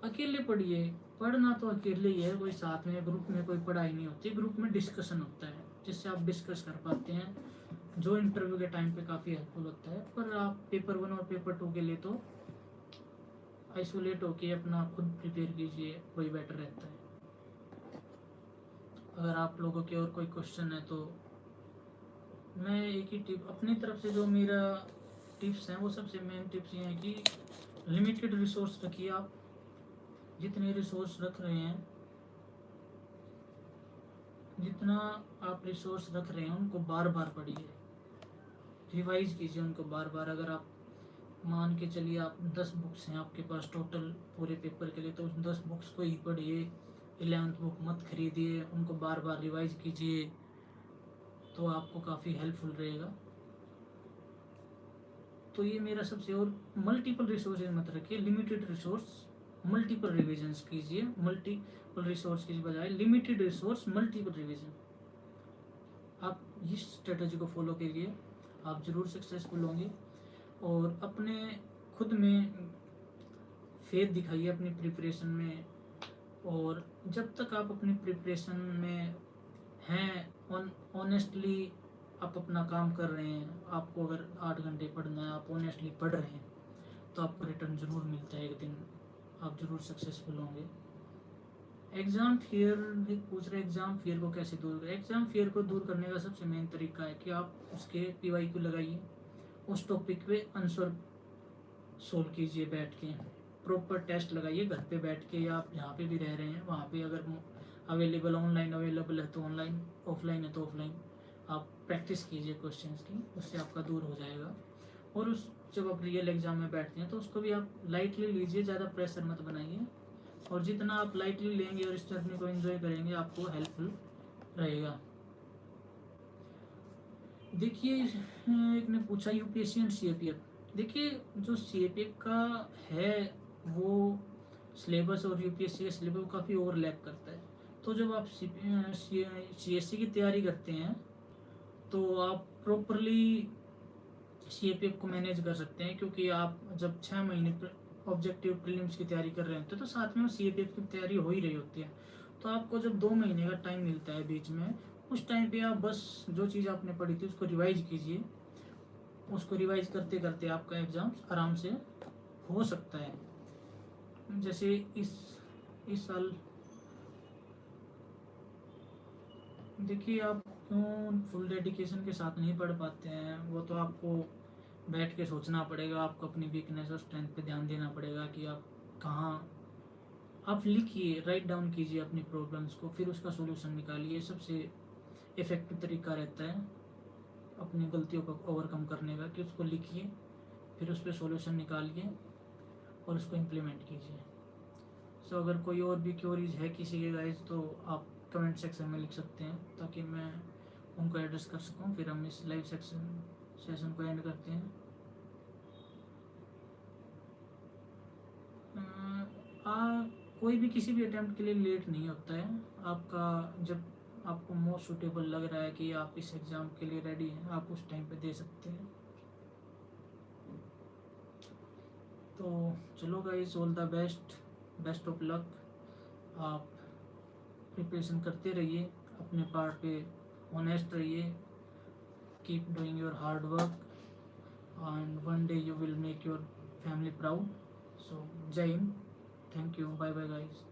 अकेले पढ़िए, पढ़ना तो अकेले ही है, कोई साथ में ग्रुप में कोई पढ़ाई नहीं होती, ग्रुप में डिस्कशन होता है जिससे आप डिस्कस कर पाते हैं, जो इंटरव्यू के टाइम पे काफ़ी हेल्पफुल होता है। पर आप पेपर 1 और पेपर 2 के लिए तो आइसोलेट होके अपना खुद प्रिपेयर कीजिए, वही बेटर रहता है। अगर आप लोगों के और कोई क्वेश्चन है तो मैं एक ही टिप अपनी तरफ से, जो मेरा टिप्स हैं वो सबसे मेन टिप्स ये हैं कि लिमिटेड रिसोर्स रखिए। आप जितने रिसोर्स रख रहे हैं, जितना आप रिसोर्स रख रहे हैं उनको बार बार पढ़िए, रिवाइज कीजिए उनको बार बार। अगर आप मान के चलिए आप 10 बुक्स हैं आपके पास टोटल पूरे पेपर के लिए, तो उस 10 बुक्स को ही पढ़िए, 11th बुक मत खरीदिए, उनको बार बार रिवाइज कीजिए, तो आपको काफ़ी हेल्पफुल रहेगा। तो ये मेरा सबसे, और मल्टीपल रिसोर्सेज मत रखिए, लिमिटेड रिसोर्स मल्टीपल रिविजन्स कीजिए, मल्टीपल रिसोर्स की बजाय लिमिटेड रिसोर्स मल्टीपल रिविजन। आप इस स्ट्रेटजी को फॉलो करिए, आप ज़रूर सक्सेसफुल होंगे। और अपने खुद में फेथ दिखाइए अपनी प्रिपरेशन में, और जब तक आप अपनी प्रिपरेशन में हैं, ऑनेस्टली आप अपना काम कर रहे हैं, आपको अगर 8 घंटे पढ़ना है, आप ऑनेस्टली पढ़ रहे हैं, तो आपको रिटर्न ज़रूर मिलता है, एक दिन आप ज़रूर सक्सेसफुल होंगे। एग्ज़ाम फियर पूछ रहे, एग्ज़ाम फियर को कैसे दूर करें? एग्ज़ाम फियर को दूर करने का सबसे मेन तरीका है कि आप उसके PYQ लगाइए, उस टॉपिक पे आंसर सोल्व कीजिए बैठ के, प्रॉपर टेस्ट लगाइए घर पे बैठ के, या आप जहाँ पे भी रह रहे हैं वहाँ पे, अगर अवेलेबल ऑनलाइन अवेलेबल है तो ऑनलाइन, ऑफलाइन है तो ऑफलाइन, आप प्रैक्टिस कीजिए क्वेश्चंस की, उससे आपका दूर हो जाएगा। और उस जब आप रियल एग्ज़ाम में बैठते हैं तो उसको भी आप लाइटली लीजिए, ज़्यादा प्रेशर मत बनाइए, और जितना आप लाइटली लेंगे और इस जर्नी को एंजॉय करेंगे आपको हेल्पफुल रहेगा। देखिए एक ने पूछा UPSC एंड CAPF। देखिए जो CAPF का है वो सिलेबस और UPSC का सिलेबस काफ़ी ओवरलैप करता है। तो जब आप CSC की तैयारी करते हैं तो आप प्रॉपरली CAPF को मैनेज कर सकते हैं, क्योंकि आप जब 6 महीने ऑब्जेक्टिव प्रीलिम्स की तैयारी कर रहे होते हैं तो साथ में वो CAPF की तैयारी हो ही रही होती है। तो आपको जब 2 महीने का टाइम मिलता है बीच में, उस टाइम पे आप बस जो चीज़ आपने पढ़ी थी उसको रिवाइज कीजिए, उसको रिवाइज करते करते आपका एग्ज़ाम आराम से हो सकता है। जैसे इस साल देखिए आप क्यों फुल डेडिकेशन के साथ नहीं पढ़ पाते हैं, वो तो आपको बैठ के सोचना पड़ेगा, आपको अपनी वीकनेस और स्ट्रेंथ पे ध्यान देना पड़ेगा कि आप कहाँ आप लिखिए, राइट डाउन कीजिए अपनी प्रॉब्लम्स को, फिर उसका सॉल्यूशन निकालिए। सबसे इफ़ेक्टिव तरीका रहता है अपनी गलतियों को ओवरकम करने का, कि उसको लिखिए, फिर उस पर सॉल्यूशन निकालिए और उसको इम्प्लीमेंट कीजिए। सो अगर कोई और भी क्योरीज है किसी के गाइज, तो आप कमेंट सेक्शन में लिख सकते हैं, ताकि मैं उनको एड्रेस कर सकूं। फिर हम इस लाइव सेशन को एंड करते हैं। कोई भी किसी भी अटेम्प्ट के लिए लेट नहीं होता है। आपका जब आपको मोस्ट सूटेबल लग रहा है कि आप इस एग्ज़ाम के लिए रेडी हैं, आप उस टाइम पे दे सकते हैं। तो चलो guys, all the best, best of luck. आप प्रिपरेशन करते रहिए, अपने पार्ट पे ऑनेस्ट रहिए, keep doing your hard work, and one day you will make your family proud. So Jai Hind, thank you, bye bye guys.